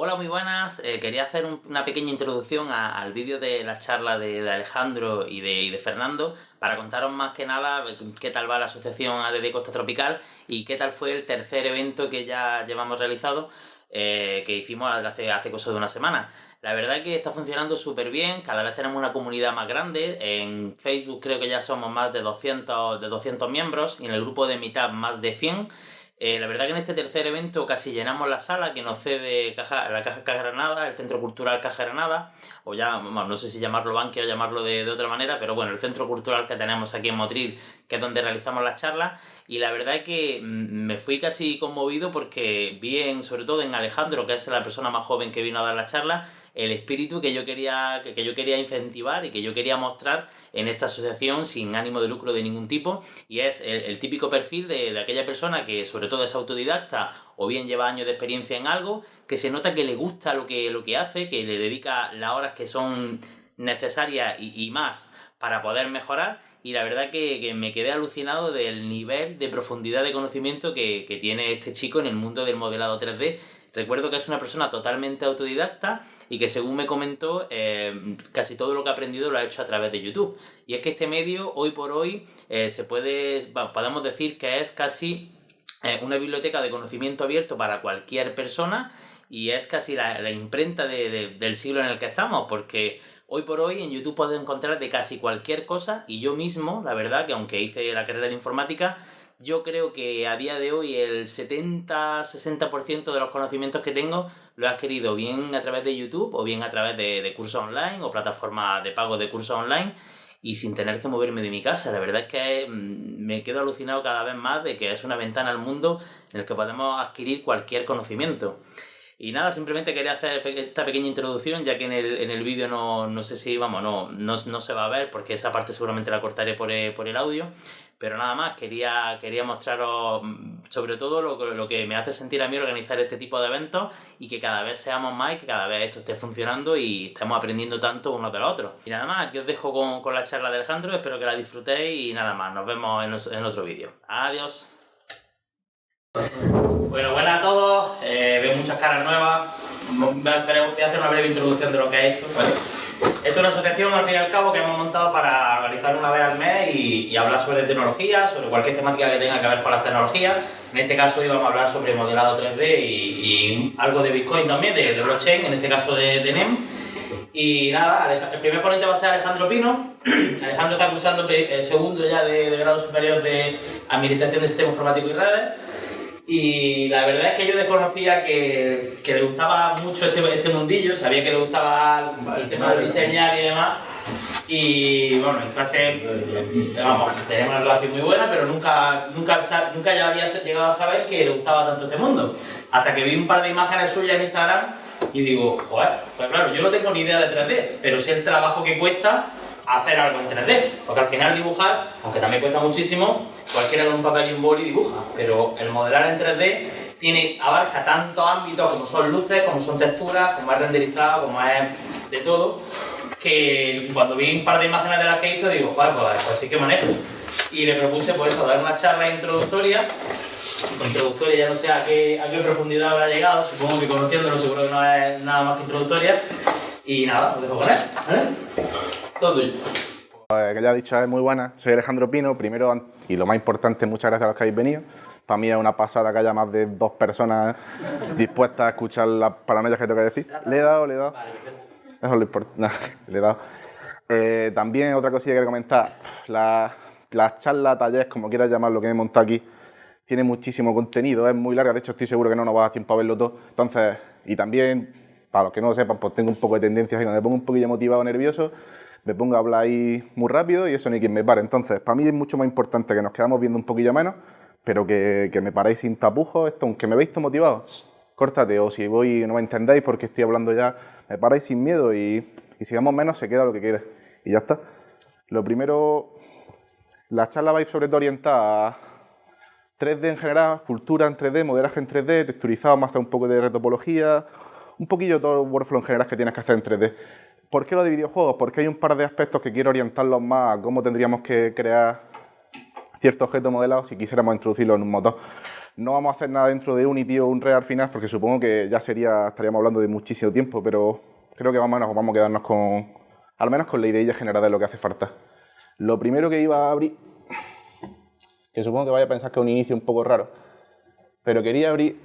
Hola, muy buenas. Quería hacer una pequeña introducción al vídeo de la charla de Alejandro y de Fernando para contaros más que nada qué tal va la asociación ADD Costa Tropical y qué tal fue el tercer evento que ya llevamos realizado, que hicimos hace cosa de una semana. La verdad es que está funcionando súper bien, cada vez tenemos una comunidad más grande. En Facebook creo que ya somos más de 200 miembros y en el grupo de Meetup más de 100. La verdad que en este tercer evento casi llenamos la sala que nos cede la Caja Granada, el Centro Cultural Caja Granada, o ya, bueno, no sé si llamarlo Bankia o llamarlo de otra manera, pero bueno, el Centro Cultural que tenemos aquí en Motril, que es donde realizamos las charlas, y la verdad es que me fui casi conmovido porque vi, sobre todo en Alejandro, que es la persona más joven que vino a dar la charla, el espíritu que yo quería incentivar y que yo quería mostrar en esta asociación sin ánimo de lucro de ningún tipo, y es el típico perfil de aquella persona que sobre todo es autodidacta o bien lleva años de experiencia en algo, que se nota que le gusta lo que hace, que le dedica las horas que son necesarias y más para poder mejorar. Y la verdad que me quedé alucinado del nivel de profundidad de conocimiento que tiene este chico en el mundo del modelado 3D. Recuerdo que es una persona totalmente autodidacta y que, según me comentó, casi todo lo que ha aprendido lo ha hecho a través de YouTube. Y es que este medio, hoy por hoy, podemos decir que es casi una biblioteca de conocimiento abierto para cualquier persona, y es casi la imprenta del siglo en el que estamos, porque hoy por hoy en YouTube puedes encontrar de casi cualquier cosa. Y yo mismo, la verdad, que aunque hice la carrera de informática, yo creo que a día de hoy el 70-60% de los conocimientos que tengo lo he adquirido bien a través de YouTube o bien a través de cursos online o plataformas de pago de cursos online, y sin tener que moverme de mi casa. La verdad es que me quedo alucinado cada vez más de que es una ventana al mundo en el que podemos adquirir cualquier conocimiento. Y nada, simplemente quería hacer esta pequeña introducción, ya que en el vídeo no sé si, vamos, no se va a ver, porque esa parte seguramente la cortaré por el audio. Pero nada más, quería mostraros sobre todo lo que me hace sentir a mí organizar este tipo de eventos, y que cada vez seamos más y que cada vez esto esté funcionando y estemos aprendiendo tanto unos de los otros. Y nada más, aquí os dejo con la charla de Alejandro, espero que la disfrutéis y nada más, nos vemos en otro vídeo. Adiós. Bueno, buenas a todos, veo muchas caras nuevas. Voy a hacer una breve introducción de lo que he hecho, ¿vale? Esto es una asociación, al fin y al cabo, que hemos montado para organizar una vez al mes y hablar sobre tecnología, sobre cualquier temática que tenga que ver con las tecnologías. En este caso íbamos a hablar sobre modelado 3D y algo de Bitcoin también, de blockchain, en este caso de NEM. Y nada, el primer ponente va a ser Alejandro Pino. Alejandro está cursando el segundo ya de grado superior de Administración de Sistemas Informáticos y Redes. Y la verdad es que yo desconocía que le gustaba mucho este mundillo, sabía que le gustaba el tema de diseñar y demás. Y bueno, en clase, vamos, tenemos una relación muy buena, pero nunca ya había llegado a saber que le gustaba tanto este mundo. Hasta que vi un par de imágenes suyas en Instagram y digo, joder, pues claro, yo no tengo ni idea de 3D, pero sé el trabajo que cuesta hacer algo en 3D, porque al final dibujar, aunque también cuesta muchísimo, cualquiera con un papel y un boli dibuja, pero el modelar en 3D abarca tantos ámbitos como son luces, como son texturas, como es renderizado, como es de todo, que cuando vi un par de imágenes de las que hizo digo, joder, pues sí que manejo. Y le propuse pues eso, dar una charla introductoria ya no sé a qué profundidad habrá llegado, supongo que conociéndolo seguro que no es nada más que introductoria. Y nada, os dejo con él, ¿vale? Todo tuyo. Que ya he dicho, es muy buena. Soy Alejandro Pino. Primero, y lo más importante, muchas gracias a los que habéis venido. Para mí es una pasada que haya más de 2 personas dispuestas a escuchar las paranoias que tengo que decir. Le he dado. Vale, perfecto. Eso es lo importante. Le he dado. También otra cosilla que quiero comentar. Las charlas, talleres, como quieras llamarlo, que he montado aquí, tiene muchísimo contenido, es muy larga. De hecho, estoy seguro que no nos va a dar tiempo a verlo todo. Entonces, y también, para los que no lo sepan, pues tengo un poco de tendencia, cuando me pongo un poquillo motivado, nervioso, me pongo a hablar ahí muy rápido y eso ni quien me pare. Entonces, para mí es mucho más importante que nos quedamos viendo un poquillo menos, pero que me paréis sin tapujos. Esto, aunque me veis todo motivado, córtate, o si voy y no me entendéis porque estoy hablando ya, me paráis sin miedo y si vamos menos se queda lo que quede. Y ya está. Lo primero, la charla va a ir sobre todo orientada a 3D en general, cultura en 3D, modelaje en 3D, texturizado, más un poco de retopología, un poquillo todo el workflow en general que tienes que hacer en 3D. ¿Por qué lo de videojuegos? Porque hay un par de aspectos que quiero orientarlos más a cómo tendríamos que crear cierto objeto modelado si quisiéramos introducirlo en un motor. No vamos a hacer nada dentro de Unity o Unreal al final, porque supongo que ya estaríamos hablando de muchísimo tiempo, pero creo que vamos a quedarnos con, al menos con la idea general de lo que hace falta. Lo primero que iba a abrir, que supongo que vaya a pensar que es un inicio un poco raro, pero quería abrir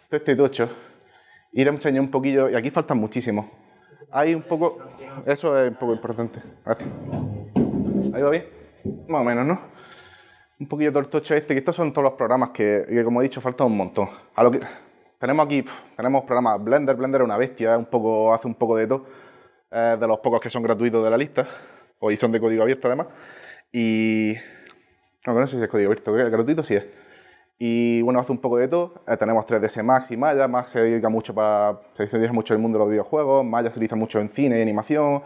todo este tocho, ir a enseñar un poquillo, y aquí faltan muchísimos. Hay un poco, eso es un poco importante, gracias. ¿Ahí va bien? Más o menos, ¿no? Un poquillo todo el tocho que estos son todos los programas que como he dicho, faltan un montón. Tenemos aquí, tenemos programas Blender es una bestia, hace un poco de todo, de los pocos que son gratuitos de la lista, y son de código abierto además, y... no sé si es código abierto, gratuito sí es. Y bueno, hace un poco de todo. Tenemos 3ds Max y Maya. Max se dedica mucho mucho en el mundo de los videojuegos. Maya se utiliza mucho en cine y animación.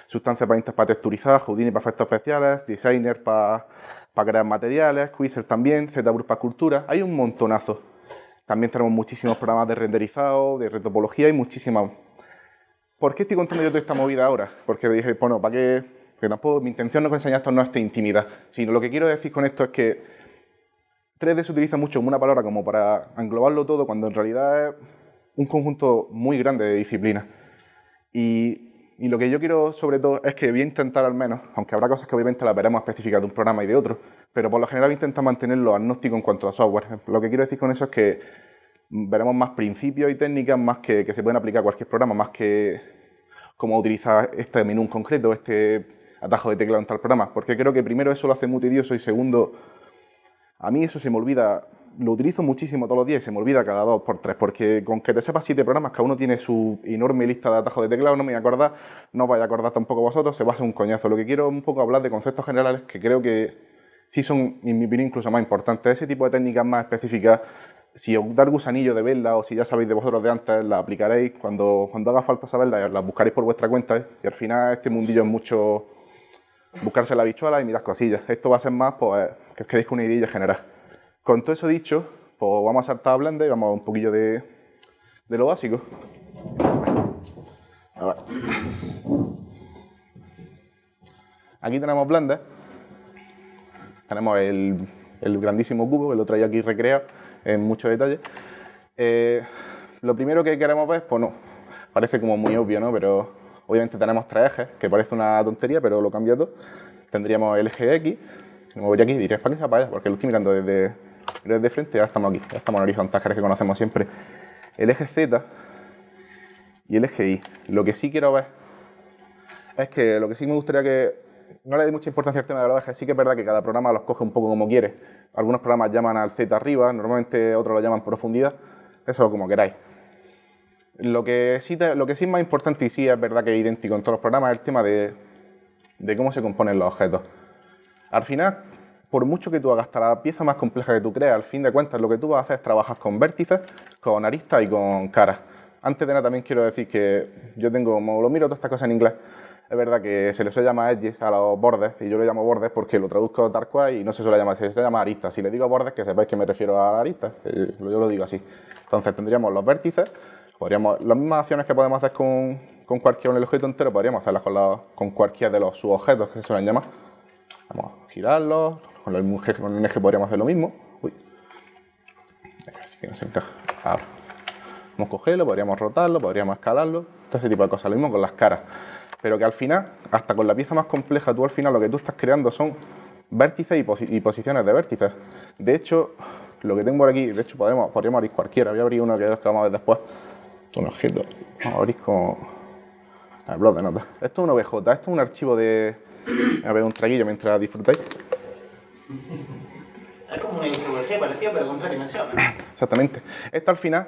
Substance Painter para texturizar. Houdini para efectos especiales. Designer para crear materiales. Quasar también. ZBrush para escultura. Hay un montonazo. También tenemos muchísimos programas de renderizado, de retopología y muchísimas. ¿Por qué estoy contando yo toda esta movida ahora? Porque dije, bueno, ¿para qué? Que tampoco, mi intención no es enseñar esto no es intimidad, sino lo que quiero decir con esto es que 3D se utiliza mucho como una palabra como para englobarlo todo, cuando en realidad es un conjunto muy grande de disciplinas. Y lo que yo quiero, sobre todo, es que voy a intentar al menos, aunque habrá cosas que obviamente las veremos específicas de un programa y de otro, pero por lo general voy a intentar mantenerlo agnóstico en cuanto a software. Lo que quiero decir con eso es que veremos más principios y técnicas más que se pueden aplicar a cualquier programa, más que cómo utilizar este menú en concreto, este atajo de teclado en tal programa, porque creo que primero eso lo hace muy tedioso y segundo, a mí eso se me olvida, lo utilizo muchísimo todos los días y se me olvida cada 2 por 3, porque con que te sepas 7 programas, cada uno tiene su enorme lista de atajos de teclado, no me voy a acordar, no os vais a acordar tampoco vosotros, se va a hacer un coñazo. Lo que quiero un poco hablar de conceptos generales que creo que sí son, en mi opinión, incluso más importantes. Ese tipo de técnicas más específicas, si os da el gusanillo de verlas o si ya sabéis de vosotros de antes, las aplicaréis, cuando haga falta saberlas, las buscaréis por vuestra cuenta, y al final este mundillo es mucho buscarse la bichuela y mirar cosillas. Esto va a ser más, pues, que os quedéis con una idea general. Con todo eso dicho, pues vamos a saltar a Blender y vamos a ver un poquillo de lo básico. A ver. Aquí tenemos Blender. Tenemos el grandísimo cubo, que lo traía aquí recreado en mucho detalle. Lo primero que queremos ver, pues no, parece como muy obvio, ¿no? Pero obviamente tenemos 3 ejes, que parece una tontería, pero lo cambia todo. Tendríamos el eje X, que me movería aquí, diréis, ¿para qué se para allá? Porque lo estoy mirando desde frente y ahora estamos aquí, ya estamos en horizontal, que conocemos siempre. El eje Z y el eje Y. Lo que sí quiero ver es que lo que sí me gustaría que no le dé mucha importancia al tema de los ejes. Sí que es verdad que cada programa los coge un poco como quiere. Algunos programas llaman al Z arriba, normalmente otros lo llaman profundidad. Eso como queráis. Lo que sí es más importante y sí es verdad que es idéntico en todos los programas es el tema de cómo se componen los objetos. Al final, por mucho que tú hagas hasta la pieza más compleja que tú creas, al fin de cuentas lo que tú vas a hacer es trabajar con vértices, con aristas y con caras. Antes de nada también quiero decir que yo como lo miro todas estas cosas en inglés, es verdad que se les suele llamar edges a los bordes, y yo le llamo bordes porque lo traduzco tal cual y no se suele llamar, se llama aristas. Si le digo bordes, que sepáis que me refiero a aristas, yo lo digo así. Entonces tendríamos los vértices, las mismas acciones que podemos hacer con cualquier objeto entero, podríamos hacerlas con cualquiera de los subobjetos que se suelen llamar. Vamos a girarlos, con un eje podríamos hacer lo mismo. Uy, así que no se encaja. Ahora, podemos cogerlo, podríamos rotarlo, podríamos escalarlo, todo ese tipo de cosas. Lo mismo con las caras. Pero que al final, hasta con la pieza más compleja, tú al final lo que tú estás creando son vértices y posiciones de vértices. De hecho, lo que tengo por aquí, de hecho podríamos abrir cualquiera. Voy a abrir uno que vamos a ver después. Un objeto. Vamos a abrir con el blog de notas. Esto es un OBJ, esto es un archivo de... A ver, un traguillo mientras disfrutáis. Es como una ISVG parecido, pero con 3 dimensiones. Exactamente. Esto al final,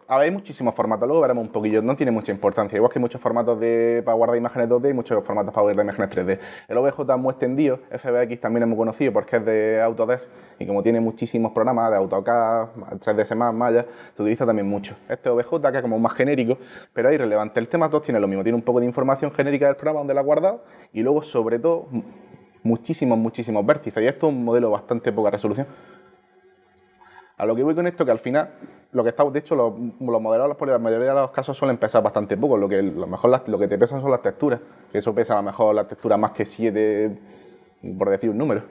hay muchísimos formatos, luego veremos un poquillo, no tiene mucha importancia. Igual que hay muchos formatos para guardar imágenes 2D y muchos formatos para guardar imágenes 3D. El OBJ es muy extendido, FBX también es muy conocido porque es de Autodesk y como tiene muchísimos programas de AutoCAD, 3ds Max, Maya, se utiliza también mucho. Este OBJ que es como más genérico, pero es irrelevante. El tema 2 tiene lo mismo, tiene un poco de información genérica del programa donde lo ha guardado y luego sobre todo muchísimos vértices, y esto es un modelo bastante poca resolución. A lo que voy con esto, que al final, de hecho, los modelos por la mayoría de los casos suelen pesar bastante poco, lo que te pesan son las texturas, que eso pesa a lo mejor las texturas más que 7, por decir un número.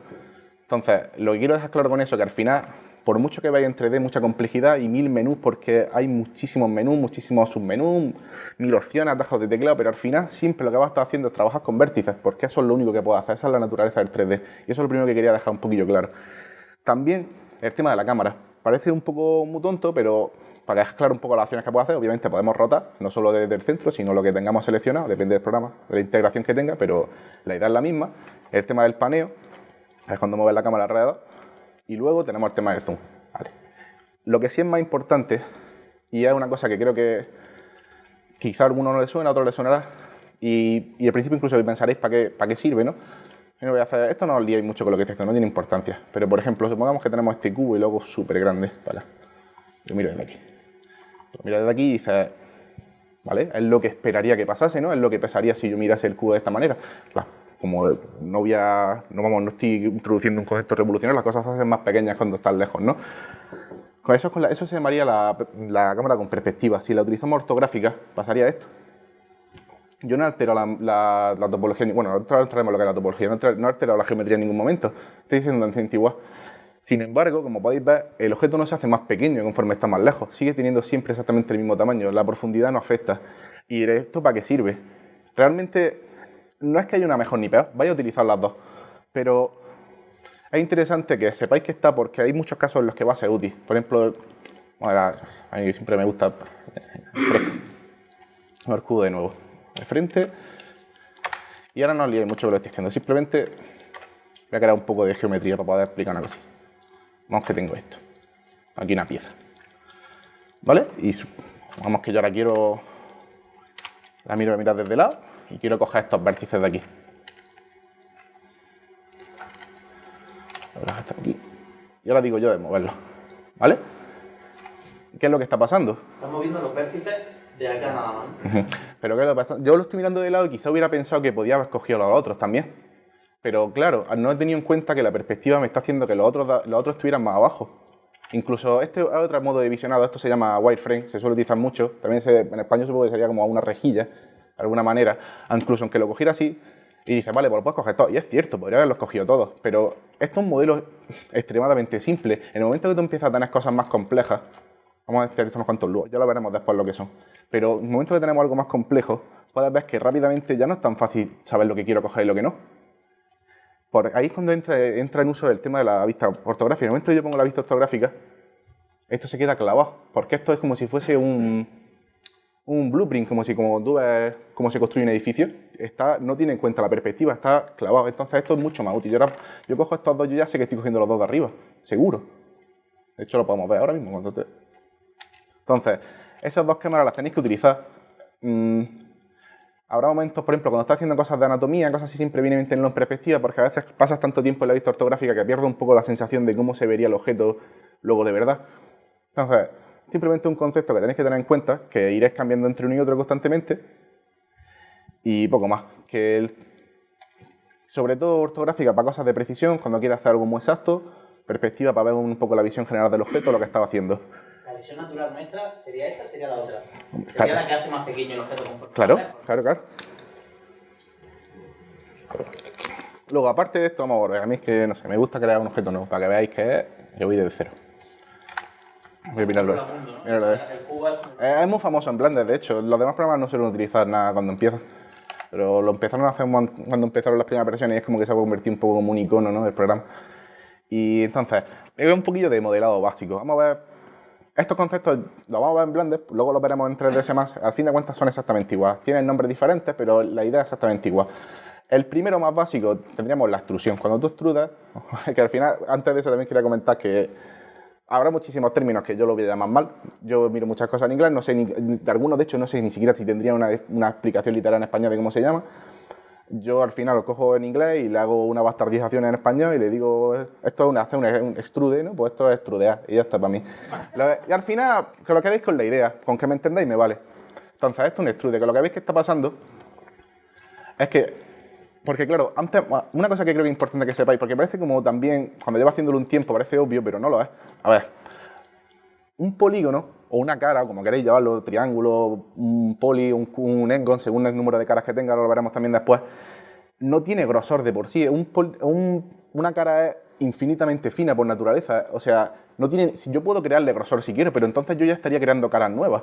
Entonces, lo que quiero dejar claro con eso, que al final, por mucho que veáis en 3D, mucha complejidad y 1000 menús, porque hay muchísimos menús, muchísimos submenús, 1000 opciones, atajos de teclado, pero al final siempre lo que vas a estar haciendo es trabajar con vértices, porque eso es lo único que puedo hacer, esa es la naturaleza del 3D. Y eso es lo primero que quería dejar un poquillo claro. También el tema de la cámara. Parece un poco muy tonto, pero para dejar claro un poco las acciones que puedo hacer, obviamente podemos rotar, no solo desde el centro, sino lo que tengamos seleccionado, depende del programa, de la integración que tenga, pero la idea es la misma. El tema del paneo, es cuando mueves la cámara alrededor, y luego tenemos el tema del zoom. Vale. Lo que sí es más importante, y es una cosa que creo que quizá a alguno no le suena, a otro le sonará, y al principio incluso pensaréis para qué sirve, ¿no? Yo no voy a hacer, esto no os liéis mucho con lo que estoy haciendo, no tiene importancia. Pero, por ejemplo, supongamos que tenemos este cubo y luego súper grande. Vale. Lo miro desde aquí. Lo miro desde aquí y dices, ¿vale? Es lo que esperaría que pasase, ¿no? Es lo que pesaría si yo mirase el cubo de esta manera. Claro, como no estoy introduciendo un concepto revolucionario, las cosas se hacen más pequeñas cuando están lejos, ¿no? Eso se llamaría la cámara con perspectiva. Si la utilizamos ortográfica, pasaría esto. Yo no altero la topología, bueno, ahora entraremos lo que es la topología, no altero la geometría en ningún momento, estoy diciendo exactamente igual. Sin embargo, como podéis ver, el objeto no se hace más pequeño conforme está más lejos, sigue teniendo siempre exactamente el mismo tamaño, la profundidad no afecta. ¿Y esto para qué sirve? Realmente no es que haya una mejor ni peor, vais a utilizar las dos, pero es interesante que sepáis que está porque hay muchos casos en los que va a ser útil. Por ejemplo, a mí siempre me gusta el cubo de nuevo. De frente, y ahora no os liéis mucho lo que estoy haciendo, simplemente voy a crear un poco de geometría para poder explicar una cosita. Vamos que tengo esto, aquí una pieza, ¿vale? Y vamos que yo ahora la miro desde el lado y quiero coger estos vértices de aquí. Aquí. Y ahora digo yo de moverlos, ¿vale? ¿Qué es lo que está pasando? Estás moviendo los vértices de acá nada más. Pero claro, yo lo estoy mirando de lado y quizá hubiera pensado que podía haber escogido los otros también. Pero claro, no he tenido en cuenta que la perspectiva me está haciendo que los otros estuvieran más abajo. Incluso este es otro modo de visionado, esto se llama wireframe, se suele utilizar mucho. También en español supongo que sería como una rejilla, de alguna manera. Incluso aunque lo cogiera así y dices, vale, pues lo puedes coger todo. Y es cierto, podría haberlos cogido todos. Pero esto es un modelo extremadamente simple. En el momento que tú empiezas a tener cosas más complejas, vamos a ver unos cuantos luego, ya lo veremos después lo que son. Pero en el momento que tenemos algo más complejo, puedes ver que rápidamente ya no es tan fácil saber lo que quiero coger y lo que no. Por ahí es cuando entra en uso el tema de la vista ortográfica. En el momento que yo pongo la vista ortográfica, esto se queda clavado, porque esto es como si fuese un blueprint, como tú ves cómo se construye un edificio. No tiene en cuenta la perspectiva, está clavado. Entonces esto es mucho más útil. Yo cojo estos dos, yo ya sé que estoy cogiendo los dos de arriba, seguro. De hecho lo podemos ver ahora mismo. Entonces, esas dos cámaras las tenéis que utilizar. Habrá momentos, por ejemplo, cuando estás haciendo cosas de anatomía, cosas así, siempre viene bien tenerlo en perspectiva, porque a veces pasas tanto tiempo en la vista ortográfica que pierdes un poco la sensación de cómo se vería el objeto luego de verdad. Entonces, simplemente un concepto que tenéis que tener en cuenta, que iréis cambiando entre uno y otro constantemente, y poco más. Sobre todo ortográfica para cosas de precisión, cuando quieras hacer algo muy exacto, perspectiva para ver un poco la visión general del objeto, lo que estás haciendo. ¿La visión natural nuestra sería esta o sería la otra? ¿Sería la que hace más pequeño el objeto conforme? Claro. Luego, aparte de esto, vamos a ver, a mí es que, no sé, me gusta crear un objeto nuevo, para que veáis que yo voy desde cero. Voy a mirarlo. Es muy famoso en Blender, de hecho, los demás programas no suelen utilizar nada cuando empiezan. Pero lo empezaron a hacer cuando empezaron las primeras versiones y es como que se ha convertido un poco como un icono, ¿no?, del programa. Y entonces, es un poquillo de modelado básico. Vamos a ver, estos conceptos los vamos a ver en Blender, luego los veremos en 3ds Max. Al fin de cuentas son exactamente igual. Tienen nombres diferentes, pero la idea es exactamente igual. El primero más básico tendríamos la extrusión. Cuando tú extrudas, que al final, antes de eso también quería comentar que habrá muchísimos términos que yo lo voy a llamar mal. Yo miro muchas cosas en inglés, no sé de algunos, de hecho, no sé ni siquiera si tendría una explicación literal en español de cómo se llama. Yo al final lo cojo en inglés y le hago una bastardización en español y le digo, esto es hacer un extrude, ¿no? Pues esto es extrudear y ya está para mí. Y al final, que lo quedéis con la idea, con que me entendáis me vale. Entonces, esto es un extrude, que lo que veis que está pasando es que, porque claro, antes, una cosa que creo que es importante que sepáis, porque parece como también, cuando llevo haciéndolo un tiempo, parece obvio, pero no lo es. A ver, un polígono, o una cara, como queréis llamarlo, triángulo, un poli, un engon, según el número de caras que tenga, lo veremos también después, no tiene grosor de por sí. Una cara es infinitamente fina por naturaleza. O sea, no tiene, si yo puedo crearle grosor si quiero, pero entonces yo ya estaría creando caras nuevas.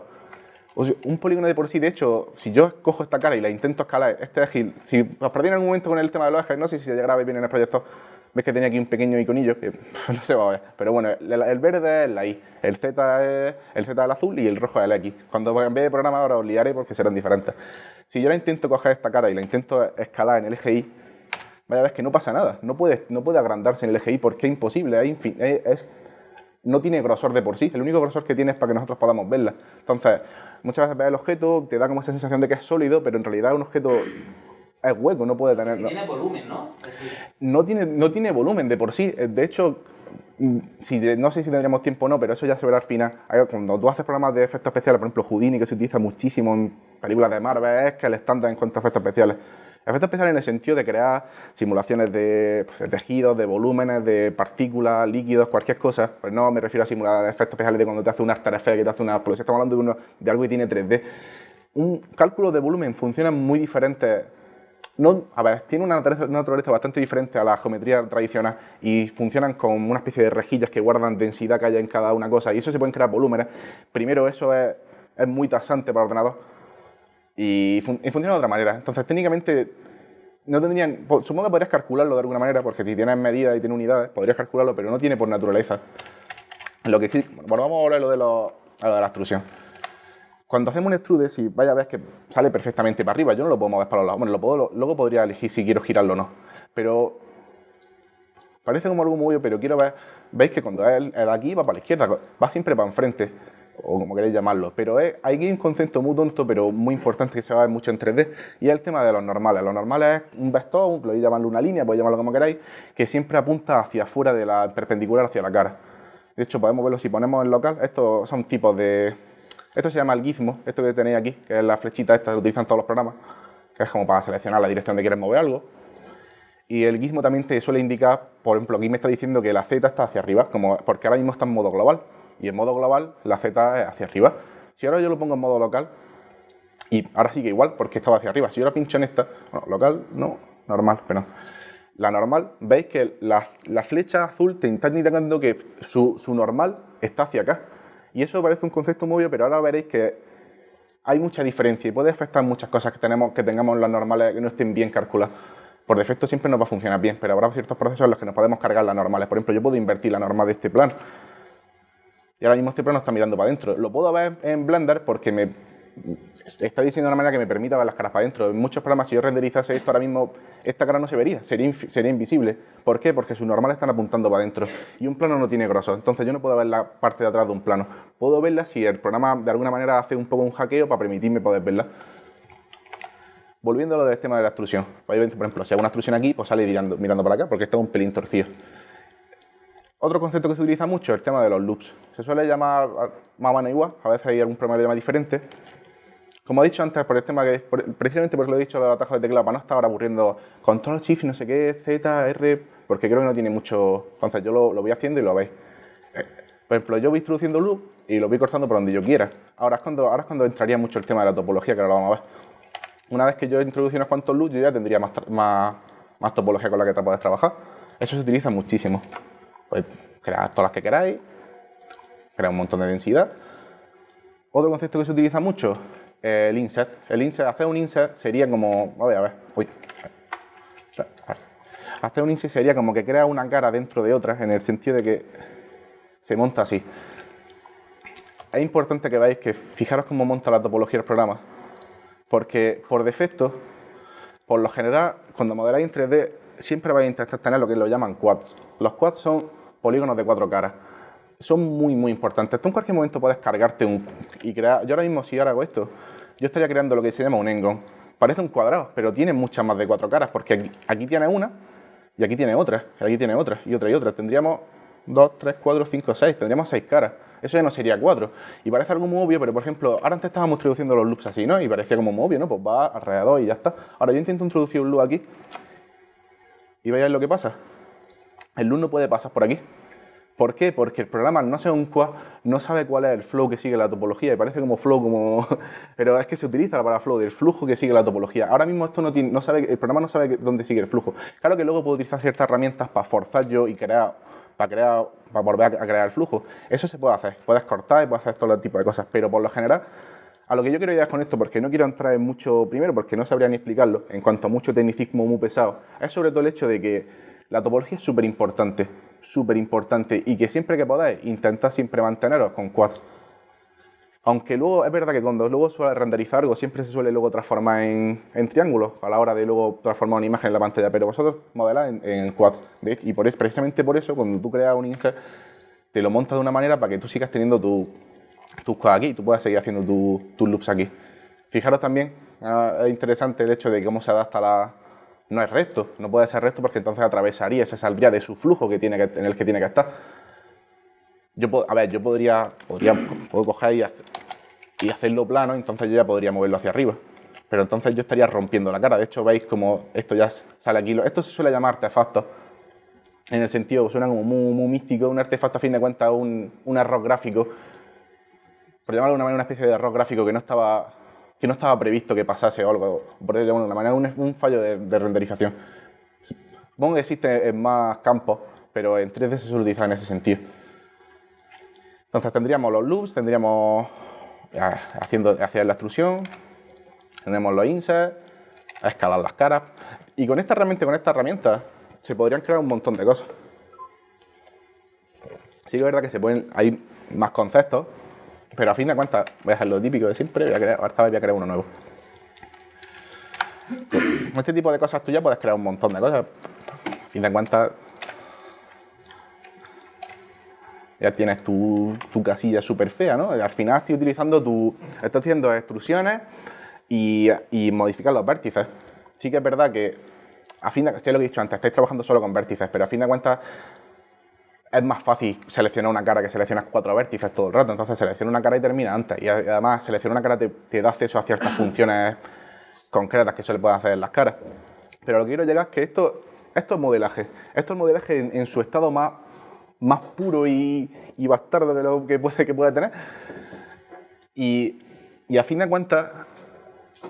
O sea, un polígono de por sí, de hecho, si yo cojo esta cara y la intento escalar, este eje, si os perdí en algún momento con el tema de los ejes, no sé si se llegará a ver bien en el proyecto, ves que tenía aquí un pequeño iconillo, que no se va a ver, pero bueno, el verde es la Y, el Z es el azul y el rojo es el X. Cuando en vez de programar ahora os liaré porque serán diferentes. Si yo la intento coger esta cara y la intento escalar en el eje Y, vaya a ver que no pasa nada, no puede agrandarse en el eje Y porque es imposible, no tiene grosor de por sí, el único grosor que tiene es para que nosotros podamos verla. Entonces, muchas veces ves el objeto, te da como esa sensación de que es sólido, pero en realidad un objeto es hueco, no puede tener... Si tiene volumen, ¿no? No tiene volumen de por sí. De hecho, no sé si tendríamos tiempo o no, pero eso ya se verá al final. Cuando tú haces programas de efectos especiales, por ejemplo, Houdini, que se utiliza muchísimo en películas de Marvel, es que el estándar en cuanto a efectos especiales. Efectos especiales en el sentido de crear simulaciones de tejidos, de volúmenes, de partículas, líquidos, cualquier cosa. Pues no me refiero a simular efectos especiales de cuando te hace un After Effects, que te hace una explosión. Estamos hablando de algo que tiene 3D. Un cálculo de volumen funciona muy diferente. No, a ver, tiene una naturaleza bastante diferente a la geometría tradicional y funcionan con una especie de rejillas que guardan densidad que haya en cada una cosa y eso se pueden crear volúmenes. Primero, eso es muy taxante para el ordenador y funciona de otra manera. Entonces, técnicamente, no tendrían... Supongo que podrías calcularlo de alguna manera porque si tienes medidas y tienes unidades, podrías calcularlo, pero no tiene por naturaleza. Lo que sí, bueno, vamos a hablar de lo de la extrusión. Cuando hacemos un extrude, si vaya a ver que sale perfectamente para arriba, yo no lo puedo mover para los lados. Bueno, luego podría elegir si quiero girarlo o no. Pero parece como algo muy obvio, pero quiero ver... Veis que cuando es el de aquí va para la izquierda, va siempre para enfrente, o como queréis llamarlo. Pero hay un concepto muy tonto, pero muy importante que se va a ver mucho en 3D, y es el tema de los normales. Los normales es un vector, podéis llamarlo una línea, podéis llamarlo como queráis, que siempre apunta hacia afuera de la perpendicular hacia la cara. De hecho, podemos verlo si ponemos en local. Estos son tipos de... Esto se llama el gizmo, esto que tenéis aquí, que es la flechita esta que utilizan todos los programas, que es como para seleccionar la dirección de quieres mover algo. Y el gizmo también te suele indicar, por ejemplo, aquí me está diciendo que la Z está hacia arriba, porque ahora mismo está en modo global. Y en modo global la Z es hacia arriba. Si ahora yo lo pongo en modo local, y ahora sigue igual, porque estaba hacia arriba. Si yo ahora pincho en esta, bueno, local, no, normal, pero la normal, veis que la flecha azul te está indicando que su normal está hacia acá. Y eso parece un concepto muy obvio, pero ahora veréis que hay mucha diferencia y puede afectar muchas cosas que tengamos las normales que no estén bien calculadas. Por defecto siempre nos va a funcionar bien, pero habrá ciertos procesos en los que nos podemos cargar las normales. Por ejemplo, yo puedo invertir la norma de este plano. Y ahora mismo este plano está mirando para adentro. Lo puedo ver en Blender porque me está diseñado de una manera que me permita ver las caras para adentro. En muchos programas, si yo renderizase esto ahora mismo, esta cara no se vería, sería invisible. ¿Por qué? Porque sus normales están apuntando para adentro. Y un plano no tiene grosor, entonces yo no puedo ver la parte de atrás de un plano. Puedo verla si el programa de alguna manera hace un poco un hackeo para permitirme poder verla. Volviendo a lo del tema de la extrusión. Por ejemplo, si hago una extrusión aquí, pues sale mirando para acá, porque está un pelín torcido. Otro concepto que se utiliza mucho es el tema de los loops. Se suele llamar más o menos igual, a veces hay algún programa que lo llama diferente. Como he dicho antes, por el tema precisamente por eso lo he dicho de los atajos de teclado, para no estar ahora aburriendo Control, Shift, no sé qué, Z, R, porque creo que no tiene mucho... Entonces yo lo voy haciendo y lo veis. Por ejemplo, yo voy introduciendo loop y lo voy cortando por donde yo quiera. Ahora es cuando entraría mucho el tema de la topología, que ahora lo vamos a ver. Una vez que yo introducí unos cuantos loops, yo ya tendría más topología con la que puedes trabajar. Eso se utiliza muchísimo. Pues cread todas las que queráis, cread un montón de densidad. Otro concepto que se utiliza mucho, el inset. Hacer un inset sería como... A ver. Hacer un inset sería como que crea una cara dentro de otra, en el sentido de que se monta así. Es importante que veáis que fijaros cómo monta la topología del programa, porque por defecto, por lo general, cuando modeláis en 3D, siempre vais a intentar tener lo que lo llaman quads. Los quads son polígonos de 4 caras. Son muy, muy importantes. Tú en cualquier momento puedes cargarte y crear... Yo ahora mismo, si ahora hago esto, yo estaría creando lo que se llama un n-gon. Parece un cuadrado, pero tiene muchas más de 4 caras, porque aquí tiene una, y aquí tiene otra, y aquí tiene otra, y otra. Tendríamos 2, 3, 4, 5, 6. Tendríamos 6 caras. Eso ya no sería 4. Y parece algo muy obvio, pero por ejemplo, ahora antes estábamos introduciendo los loops así, ¿no? Y parecía como muy obvio, ¿no? Pues va alrededor y ya está. Ahora yo intento introducir un loop aquí, y veáis lo que pasa. El loop no puede pasar por aquí, ¿Por qué? Porque el programa, no sé un quad, no sabe cuál es el flow que sigue la topología, y parece como flow, como... pero es que se utiliza la palabra flow, del flujo que sigue la topología. Ahora mismo esto no sabe, el programa no sabe dónde sigue el flujo. Claro que luego puedo utilizar ciertas herramientas para forzar yo y para volver a crear el flujo. Eso se puede hacer, puedes cortar y puedes hacer todo tipo de cosas, pero por lo general, a lo que yo quiero llegar con esto, porque no quiero entrar en mucho, primero porque no sabría ni explicarlo, en cuanto a mucho tecnicismo muy pesado, es sobre todo el hecho de que la topología es súper importante, y que siempre que podáis, intentad siempre manteneros con quads. Aunque luego, es verdad que cuando luego suele renderizar algo, siempre se suele luego transformar en triángulos, a la hora de luego transformar una imagen en la pantalla, pero vosotros modeláis en quads. Y precisamente por eso, cuando tú creas un insert, te lo montas de una manera para que tú sigas teniendo tus quads aquí, y tú puedas seguir haciendo tus loops aquí. Fijaros también, es interesante el hecho de cómo se adapta no es recto, no puede ser recto porque entonces atravesaría, se saldría de su flujo en el que tiene que estar. Yo puedo coger y hacerlo plano, entonces yo ya podría moverlo hacia arriba. Pero entonces yo estaría rompiendo la cara. De hecho, veis como esto ya sale aquí. Esto se suele llamar artefacto. En el sentido, suena como muy místico. Un artefacto, a fin de cuentas, un error gráfico. Por llamarlo de una manera, una especie de error gráfico que no estaba previsto que pasase o algo. Por decirlo de alguna manera, un fallo de renderización. Supongo que existe en más campos, pero en 3D se suele utilizar en ese sentido. Entonces tendríamos los loops, tendríamos hacer la extrusión, tendremos los inserts, a escalar las caras. Y con esta herramienta se podrían crear un montón de cosas. Sí que es verdad que hay más conceptos, pero a fin de cuentas voy a hacer lo típico de siempre, voy a crear uno nuevo. Con este tipo de cosas tú ya puedes crear un montón de cosas. A fin de cuentas ya tienes tu casilla súper fea, ¿no? Al final estás haciendo extrusiones y modificar los vértices. Sí que es verdad que, sé lo que he dicho antes, estáis trabajando solo con vértices, pero a fin de cuentas es más fácil seleccionar una cara que seleccionas 4 vértices todo el rato. Entonces selecciona una cara y termina antes. Y además seleccionar una cara te da acceso a ciertas funciones concretas que se le pueden hacer en las caras. Pero lo que quiero llegar es que esto es modelaje. Esto es modelaje en su estado más puro y bastardo que puede tener. Y a fin de cuentas,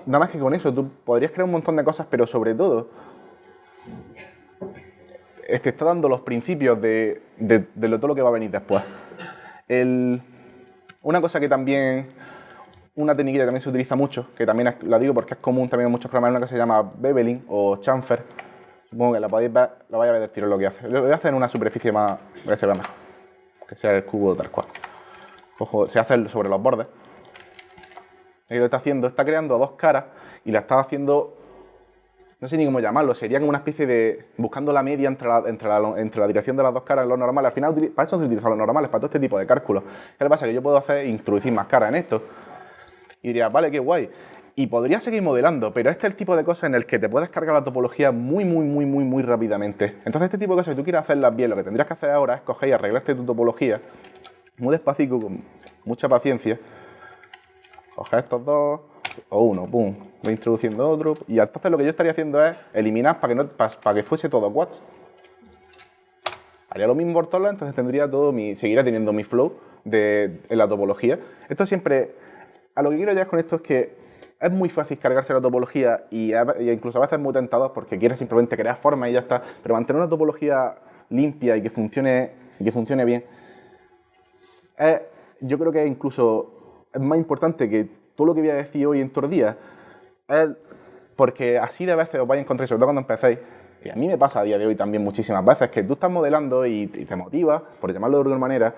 nada más que con eso, tú podrías crear un montón de cosas, pero sobre todo, te está dando los principios de todo lo que va a venir después. Una cosa que también, una técnica que también se utiliza mucho, que también la digo porque es común también en muchos programas, es una que se llama beveling o chamfer. Supongo que la podéis ver, la vais a ver del tiro lo que hace. Lo voy a hacer en una superficie más, que se vea mejor, que sea el cubo tal cual. Se hace sobre los bordes. Y lo está haciendo, está creando 2 caras y la está haciendo, no sé ni cómo llamarlo, sería como una especie de, buscando la media entre la dirección de las 2 caras, lo normal. Al final, para eso se utilizan los normales, para todo este tipo de cálculos. ¿Qué le pasa? Que yo puedo introducir más caras en esto. Y diría, vale, qué guay. Y podría seguir modelando, pero este es el tipo de cosas en el que te puedes cargar la topología muy rápidamente. Entonces, este tipo de cosas, si tú quieres hacerlas bien, lo que tendrías que hacer ahora es coger y arreglarte tu topología muy despacito, con mucha paciencia. Coger estos 2, o uno, pum, voy introduciendo otro. Y entonces lo que yo estaría haciendo es eliminar para que fuese todo quads. Haría lo mismo por todos lados, entonces seguiría teniendo mi flow en la topología. Esto siempre, a lo que quiero llegar con esto es que es muy fácil cargarse la topología y incluso a veces es muy tentador porque quieres simplemente crear formas y ya está. Pero mantener una topología limpia y que funcione bien, yo creo que incluso es más importante que todo lo que voy a decir hoy en estos días, porque así de veces os vais a encontrar, sobre todo cuando empecéis, y a mí me pasa a día de hoy también muchísimas veces, que tú estás modelando y te motivas, por llamarlo de alguna manera,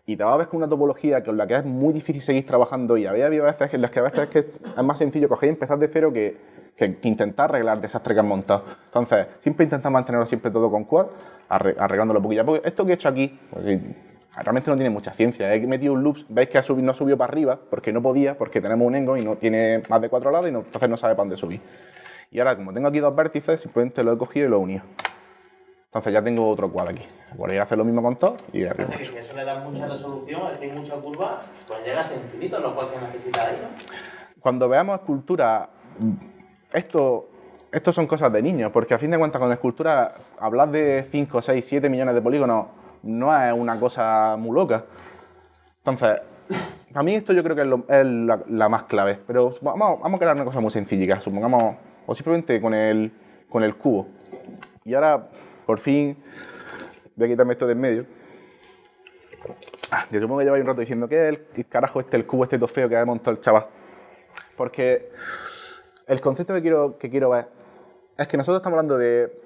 y te vas a ver con una topología con la que es muy difícil seguir trabajando, y había veces en las que a veces es más sencillo coger y empezar de cero que intentar arreglar el desastre que has montado. Entonces, siempre intentar mantenerlo siempre todo con quad, arreglándolo un poquillo. Porque esto que he hecho aquí, pues, realmente no tiene mucha ciencia. He metido un loop, veis que no subió para arriba, porque no podía, porque tenemos un engo y no tiene más de 4 lados, y entonces no sabe para dónde subir. Y ahora, como tengo aquí 2 vértices, simplemente lo he cogido y lo he unido. Entonces ya tengo otro quad aquí. Podría hacer lo mismo con todo y arriba. Pasa que si eso le da mucha resolución, es que hay mucha curva, pues llegas a infinito los quads que necesitas ahí, ¿no? Cuando veamos escultura, esto son cosas de niños, porque a fin de cuentas con escultura hablar de 5, 6, 7 millones de polígonos no es una cosa muy loca. Entonces, a mí esto yo creo que es la más clave. Pero vamos a crear una cosa muy sencilla, supongamos, o simplemente con el cubo. Y ahora, por fin, voy a quitarme esto de en medio. Yo supongo que lleváis un rato diciendo que el carajo el cubo todo feo que ha montado el chaval. Porque el concepto que quiero ver es que nosotros estamos hablando de...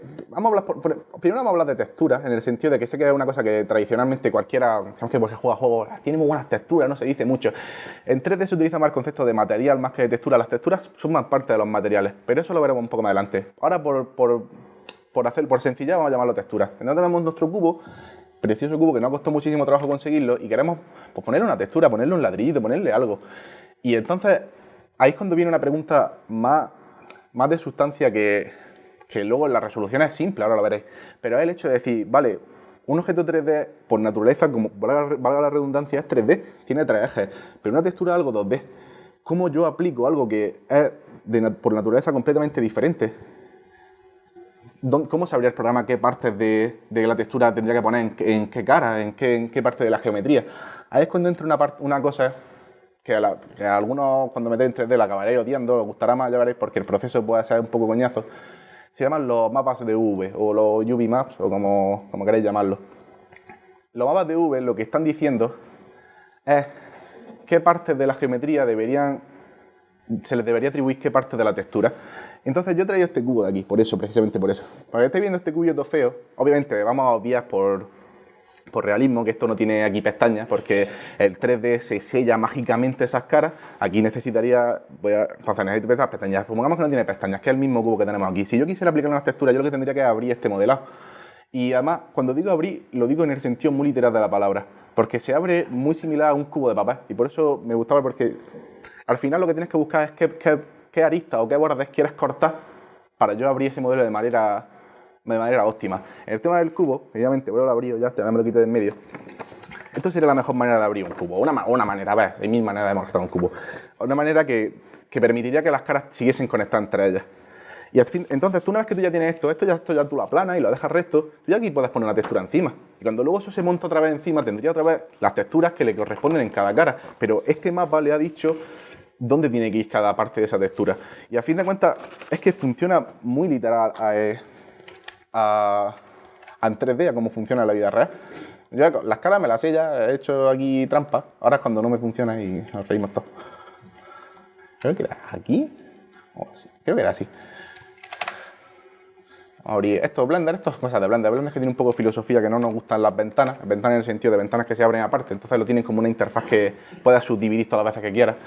primero vamos a hablar de texturas, en el sentido de que sé que es una cosa que tradicionalmente cualquiera, aunque porque juega juegos, tiene muy buenas texturas, no se dice mucho. En 3D se utiliza más el concepto de material más que de textura. Las texturas son más parte de los materiales, pero eso lo veremos un poco más adelante. Ahora, por sencillez, vamos a llamarlo textura. Nosotros tenemos nuestro cubo, precioso cubo que nos ha costado muchísimo trabajo conseguirlo, y queremos pues, ponerle una textura, ponerle un ladrillito, ponerle algo. Y entonces, ahí es cuando viene una pregunta más de sustancia que luego en la resolución es simple, ahora lo veréis. Pero es el hecho de decir, vale, un objeto 3D, por naturaleza, como valga la redundancia, es 3D, tiene 3 ejes, pero una textura es algo 2D. ¿Cómo yo aplico algo que es por naturaleza completamente diferente? ¿Cómo sabría el programa qué partes de la textura tendría que poner en qué cara, en qué parte de la geometría? Ahí es cuando entra una cosa que a algunos cuando metéis en 3D la acabaréis odiando, os gustará más, ya veréis, porque el proceso puede ser un poco coñazo. Se llaman los mapas de UV o los UV Maps, o como queréis llamarlo. Los mapas de UV lo que están diciendo es qué partes de la geometría se les debería atribuir qué partes de la textura. Entonces yo he traído este cubo de aquí, precisamente por eso. Para que estéis viendo este cubito feo, obviamente vamos a obviar por realismo, que esto no tiene aquí pestañas, porque el 3D se sella mágicamente esas caras. Aquí necesitaría, entonces necesito estas pestañas. Supongamos que no tiene pestañas, que es el mismo cubo que tenemos aquí. Si yo quisiera aplicar unas texturas, yo lo que tendría que es abrir este modelado. Y además, cuando digo abrir, lo digo en el sentido muy literal de la palabra, porque se abre muy similar a un cubo de papel. Y por eso me gustaba, porque al final lo que tienes que buscar es qué arista o qué bordes quieres cortar para yo abrir ese modelo de manera óptima. En el tema del cubo, obviamente, vuelvo a abrir ya me lo quité de en medio. Esto sería la mejor manera de abrir un cubo. Una manera, hay mil maneras de montar un cubo. Una manera que permitiría que las caras siguiesen conectadas entre ellas. Y entonces, una vez que tú ya tienes esto ya tú lo aplanas y lo dejas recto, tú ya aquí puedes poner una textura encima. Y cuando luego eso se monta otra vez encima, tendría otra vez las texturas que le corresponden en cada cara. Pero este mapa le ha dicho dónde tiene que ir cada parte de esa textura. Y a fin de cuentas, es que funciona muy literal en 3D a cómo funciona en la vida real. Yo las caras me las sé ya, he hecho aquí trampa. Ahora es cuando no me funciona y nos reímos todos. Creo que era aquí. Creo que era así. Abrir esto, Blender, esto es cosas de Blender. Blender es que tiene un poco de filosofía que no nos gustan las ventanas en el sentido de ventanas que se abren aparte. Entonces lo tienen como una interfaz que puedas subdividir todas las veces que quieras.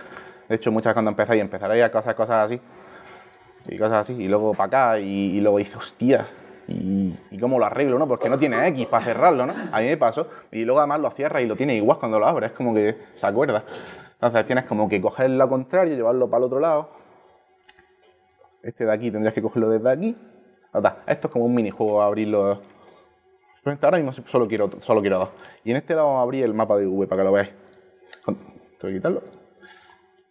De hecho, muchas veces cuando empezaréis a hacer cosas así. Y cosas así, y luego para acá, y luego dices, hostia, ¿y cómo lo arreglo, no? Porque no tiene X para cerrarlo, ¿no? A mí me pasó. Y luego además lo cierras y lo tienes igual cuando lo abres, es como que se acuerda. Entonces tienes como que coger lo contrario, llevarlo para el otro lado. Este de aquí tendrías que cogerlo desde aquí. Esto es como un minijuego, abrirlo. Ahora mismo solo quiero 2. Y en este lado vamos a abrir el mapa de UV para que lo veáis. Tengo que quitarlo.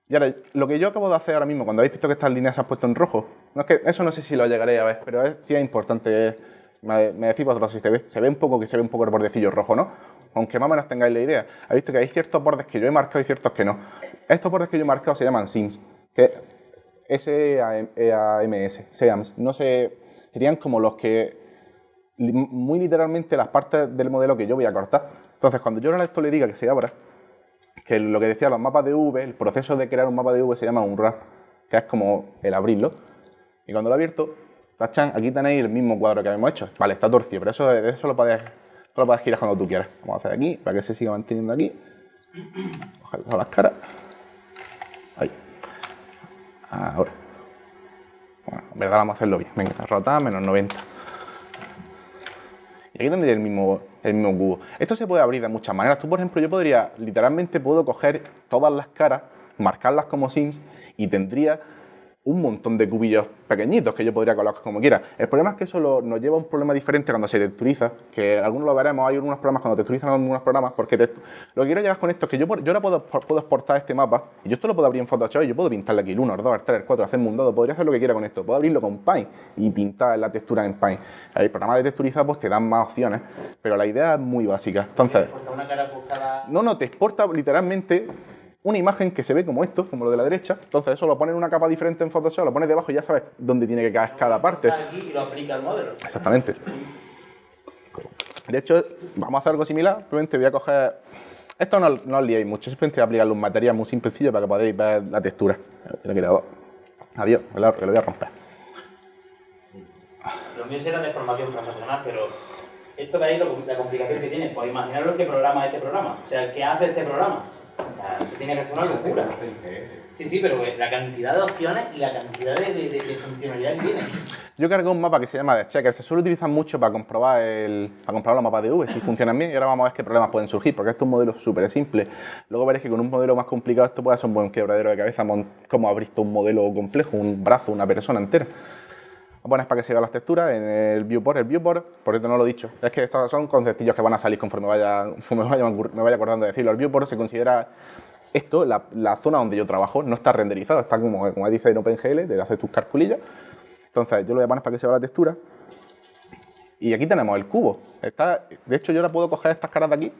Y ahora, lo que yo acabo de hacer ahora mismo, cuando habéis visto que estas líneas se han puesto en rojo, no es que eso no sé si lo llegaré a ver, pero sí es importante. Me decís vosotros si se ve un poco el bordecillo rojo, ¿no? Aunque más o menos tengáis la idea. Habéis visto que hay ciertos bordes que yo he marcado y ciertos que no. Estos bordes que yo he marcado se llaman seams, que S-E-A-M-S, seams. No sé, serían como los que, muy literalmente, las partes del modelo que yo voy a cortar. Entonces, cuando yo a esto le diga que se abra, que lo que decía los mapas de UV, el proceso de crear un mapa de UV se llama unwrap, que es como el abrirlo. Y cuando lo he abierto, tachan, aquí tenéis el mismo cuadro que habíamos hecho. Vale, está torcido, pero eso lo puedes girar cuando tú quieras. Vamos a hacer aquí, para que se siga manteniendo aquí. Coger las caras. Ahí. Ahora. Bueno, en verdad vamos a hacerlo bien. Venga, rotar, menos 90. Y aquí tendría el mismo cubo. Esto se puede abrir de muchas maneras. Tú, por ejemplo, literalmente puedo coger todas las caras, marcarlas como sims y tendría un montón de cubillos pequeñitos que yo podría colocar como quiera. El problema es que eso nos lleva a un problema diferente cuando se texturiza, que algunos lo veremos, hay algunos programas cuando texturizan algunos programas, porque lo que quiero llegar con esto es que yo ahora puedo exportar este mapa, y yo esto lo puedo abrir en Photoshop, y yo puedo pintarle aquí el 1, el 2, el 3, el 4, hacerme un dado, podría hacer lo que quiera con esto, puedo abrirlo con Paint y pintar la textura en Paint. El programa de texturizar pues te dan más opciones, pero la idea es muy básica. Entonces, no, te exporta literalmente una imagen que se ve como esto, como lo de la derecha. Entonces eso lo pones en una capa diferente en Photoshop, lo pones debajo y ya sabes dónde tiene que caer cada parte. Aquí y lo aplica al modelo. Exactamente. De hecho, vamos a hacer algo similar. Simplemente voy a coger... Esto no os liéis mucho, simplemente voy a aplicar un material muy sencillo para que podáis ver la textura. Adiós, que lo voy a romper. Lo mío será de formación profesional, pero esto de ahí la complicación que tiene, pues imaginaros qué programa es este programa, o sea, qué hace este programa. O sea, eso tiene que ser una locura. Sí, pero la cantidad de opciones y la cantidad de funcionalidad que tiene. Yo cargo un mapa que se llama The Checker, se suele utilizar mucho para comprobar los mapas de V, si funcionan bien, y ahora vamos a ver qué problemas pueden surgir, porque esto es un modelo súper simple. Luego veréis que con un modelo más complicado esto puede ser un buen quebradero de cabeza, como abrir un modelo complejo, un brazo, una persona entera. Lo pones para que se vean las texturas en el viewport, por esto no lo he dicho, es que estos son conceptillos que van a salir conforme me vaya acordando de decirlo. El viewport se considera esto, la zona donde yo trabajo, no está renderizado, está como dice en OpenGL, te haces tus calculillas. Entonces yo lo voy a poner para que se vea la textura. Y aquí tenemos el cubo. De hecho, yo ahora puedo coger estas caras de aquí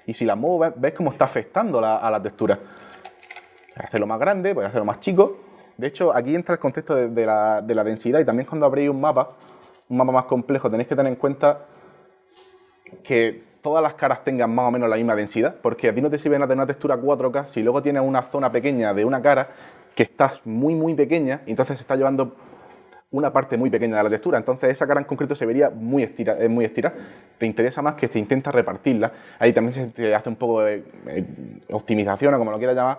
y si las muevo, veis cómo está afectando a la textura. Puedes hacerlo más grande, puedes hacerlo más chico. De hecho, aquí entra el concepto de la densidad y también cuando abréis un mapa más complejo, tenéis que tener en cuenta que todas las caras tengan más o menos la misma densidad, porque a ti no te sirve nada tener una textura 4K si luego tienes una zona pequeña de una cara que está muy pequeña y entonces se está llevando una parte muy pequeña de la textura. Entonces esa cara en concreto se vería muy estirada. Te interesa más que se intenta repartirla. Ahí también se hace un poco de optimización o como lo quieras llamar.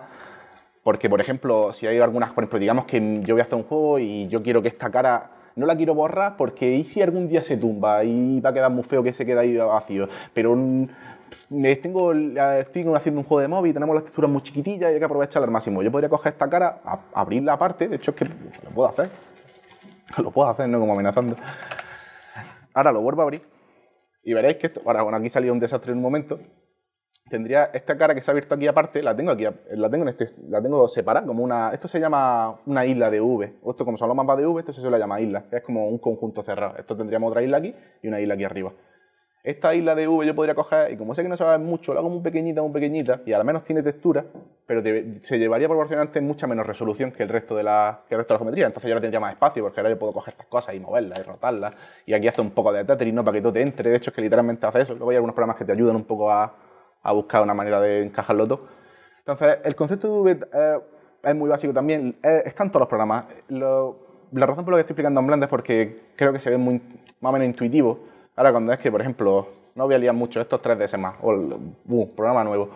Porque, por ejemplo, si hay algunas, por ejemplo, digamos que yo voy a hacer un juego y yo quiero que esta cara no la quiero borrar porque ¿y si algún día se tumba y va a quedar muy feo que se quede ahí vacío? Pero estoy haciendo un juego de móvil, tenemos las texturas muy chiquitillas y hay que aprovecharla al máximo. Yo podría coger esta cara, abrirla aparte, de hecho es que lo puedo hacer. Lo puedo hacer, no como amenazando. Ahora lo vuelvo a abrir y veréis que esto, ahora bueno, aquí salió un desastre en un momento. Tendría esta cara que se ha abierto aquí aparte, la tengo separada como una... Esto se llama una isla de V. Esto como son los mapas de V, esto se suele llamar isla. Es como un conjunto cerrado. Esto tendríamos otra isla aquí y una isla aquí arriba. Esta isla de V yo podría coger, y como sé que no se va a ver mucho, lo hago muy pequeñita, y al menos tiene textura, pero se llevaría proporcionalmente mucha menos resolución que el resto de la geometría. Entonces yo ahora tendría más espacio, porque ahora yo puedo coger estas cosas y moverlas y rotarlas. Y aquí hace un poco de Tetris, ¿no? Para que todo te entre. De hecho, es que literalmente hace eso. Luego hay algunos programas que te ayudan un poco a buscar una manera de encajarlo todo. Entonces, el concepto de V es muy básico también. Están todos los programas. La razón por la que estoy explicando en Blender es porque creo que se ve más o menos intuitivo. Ahora, cuando es que, por ejemplo, no voy a liar mucho, estos 3ds más, programa nuevo.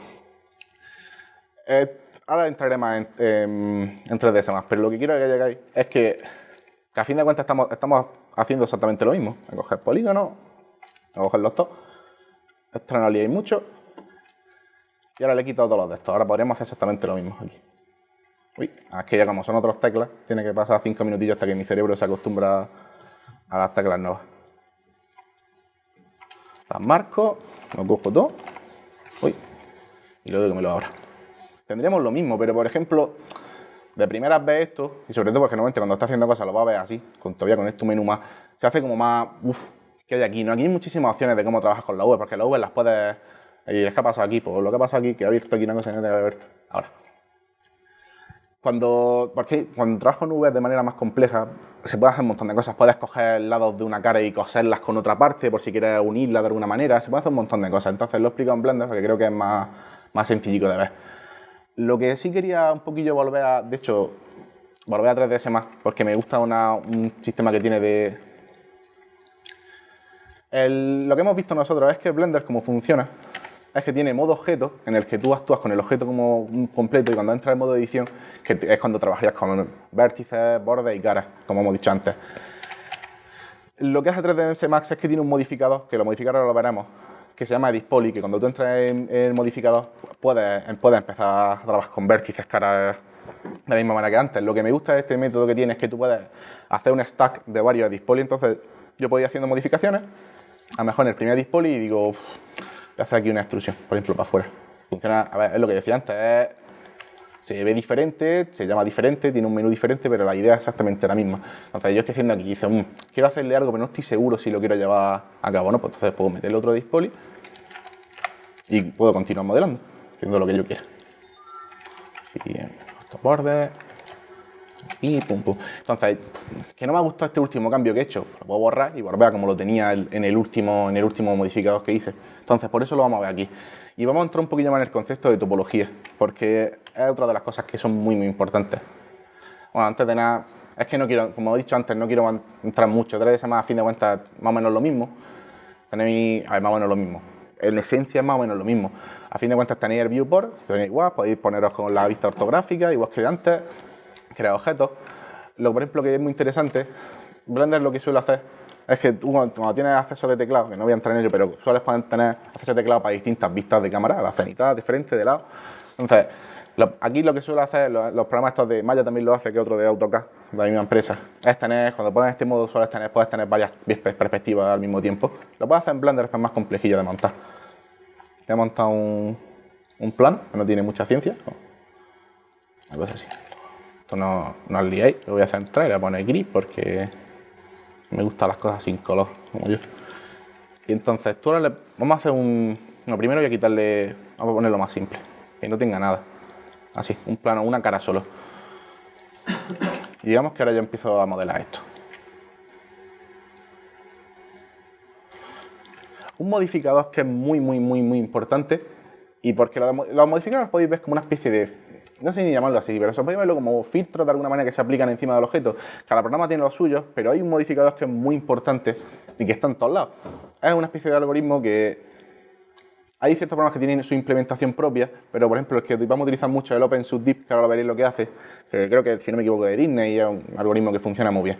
Ahora entraré más en 3ds más, pero lo que quiero que llegáis es que a fin de cuentas estamos haciendo exactamente lo mismo. A coger polígonos, a cogerlos todos. Esto no liáis mucho. Y ahora le he quitado todos los de estos. Ahora podríamos hacer exactamente lo mismo aquí. Uy, es que ya como son otras teclas, tiene que pasar 5 minutillos hasta que mi cerebro se acostumbra a las teclas nuevas. Las marco, lo cojo todo. Uy, y luego que me lo abra. Tendríamos lo mismo, pero por ejemplo, de primeras ves esto, y sobre todo porque normalmente cuando estás haciendo cosas lo vas a ver así, todavía con este menú más, se hace como más, ¿qué hay aquí? No, aquí hay muchísimas opciones de cómo trabajas con la V, porque las V las puedes... Y es que ha pasado aquí, pues lo que ha pasado aquí, que he abierto aquí una cosa que no tengo que haber abierto. Ahora. Cuando trabajo en V de manera más compleja, se puede hacer un montón de cosas. Puedes coger lados de una cara y coserlas con otra parte, por si quieres unirla de alguna manera. Se puede hacer un montón de cosas. Entonces lo he explicado en Blender, porque creo que es más sencillico de ver. Lo que sí quería un poquillo volver a 3ds más, porque me gusta un sistema que tiene de... Lo que hemos visto nosotros es que Blender, como funciona, es que tiene modo objeto, en el que tú actúas con el objeto como un completo, y cuando entras en modo edición, que es cuando trabajarías con vértices, bordes y caras, como hemos dicho antes. Lo que hace 3ds Max es que tiene un modificador, que lo modificará lo veremos, que se llama Edit Poly, que cuando tú entras en el modificador puedes empezar a trabajar con vértices, caras de la misma manera que antes. Lo que me gusta de este método que tiene es que tú puedes hacer un stack de varios Edit Poly. Entonces yo puedo ir haciendo modificaciones, a lo mejor en el primer Edit Poly y digo, voy a hacer aquí una extrusión, por ejemplo, para afuera. Funciona, a ver, es lo que decía antes, se ve diferente, se llama diferente, tiene un menú diferente, pero la idea es exactamente la misma. Entonces yo estoy haciendo aquí, dice, quiero hacerle algo, pero no estoy seguro si lo quiero llevar a cabo, ¿no? Pues entonces puedo meterle otro Edit Poly y puedo continuar modelando, haciendo lo que yo quiera. Así, estos bordes, y pum, pum. Entonces, que no me ha gustado este último cambio que he hecho, lo puedo borrar y volver a como lo tenía en el último modificador que hice. Entonces, por eso lo vamos a ver aquí. Y vamos a entrar un poquillo más en el concepto de topología, porque es otra de las cosas que son muy, muy importantes. Bueno, antes de nada, es que no quiero, como he dicho antes, no quiero entrar mucho. 3ds Max, a fin de cuentas, más o menos lo mismo. Tenéis, a ver, más o menos lo mismo. En esencia es más o menos lo mismo. A fin de cuentas tenéis el viewport, tenéis igual, podéis poneros con la vista ortográfica, igual que antes, crear objetos. Por ejemplo, que es muy interesante, Blender lo que suele hacer es que tú cuando tienes acceso de teclado, que no voy a entrar en ello, pero sueles poder tener acceso de teclado para distintas vistas de cámara, la cenital, de frente, de lado. Entonces, aquí lo que suele hacer, los programas estos de Maya también lo hace, que otro de AutoCAD, de la misma empresa, es tener, cuando pones este modo puedes tener varias perspectivas al mismo tiempo. Lo puedes hacer en Blender, es más complejillo de montar. He montado un plan, que no tiene mucha ciencia, una cosa así. Esto no os liéis, lo voy a centrar y le voy a poner gris porque me gustan las cosas sin color, como yo. Y entonces, tú ahora vamos a hacer lo primero voy a quitarle, vamos a ponerlo más simple, que no tenga nada. Así, un plano, una cara solo. Y digamos que ahora yo empiezo a modelar esto. Un modificador que es muy, muy, muy, muy importante, y porque los modificadores podéis ver como una especie de, no sé ni llamarlo así, pero podéis verlo como filtros de alguna manera que se aplican encima del objeto. Cada programa tiene los suyos, pero hay un modificador que es muy importante y que está en todos lados. Es una especie de algoritmo que hay ciertos programas que tienen su implementación propia, pero por ejemplo el que vamos a utilizar mucho es el OpenSUBDIP, que ahora lo veréis lo que hace, que creo que si no me equivoco de Disney, y es un algoritmo que funciona muy bien.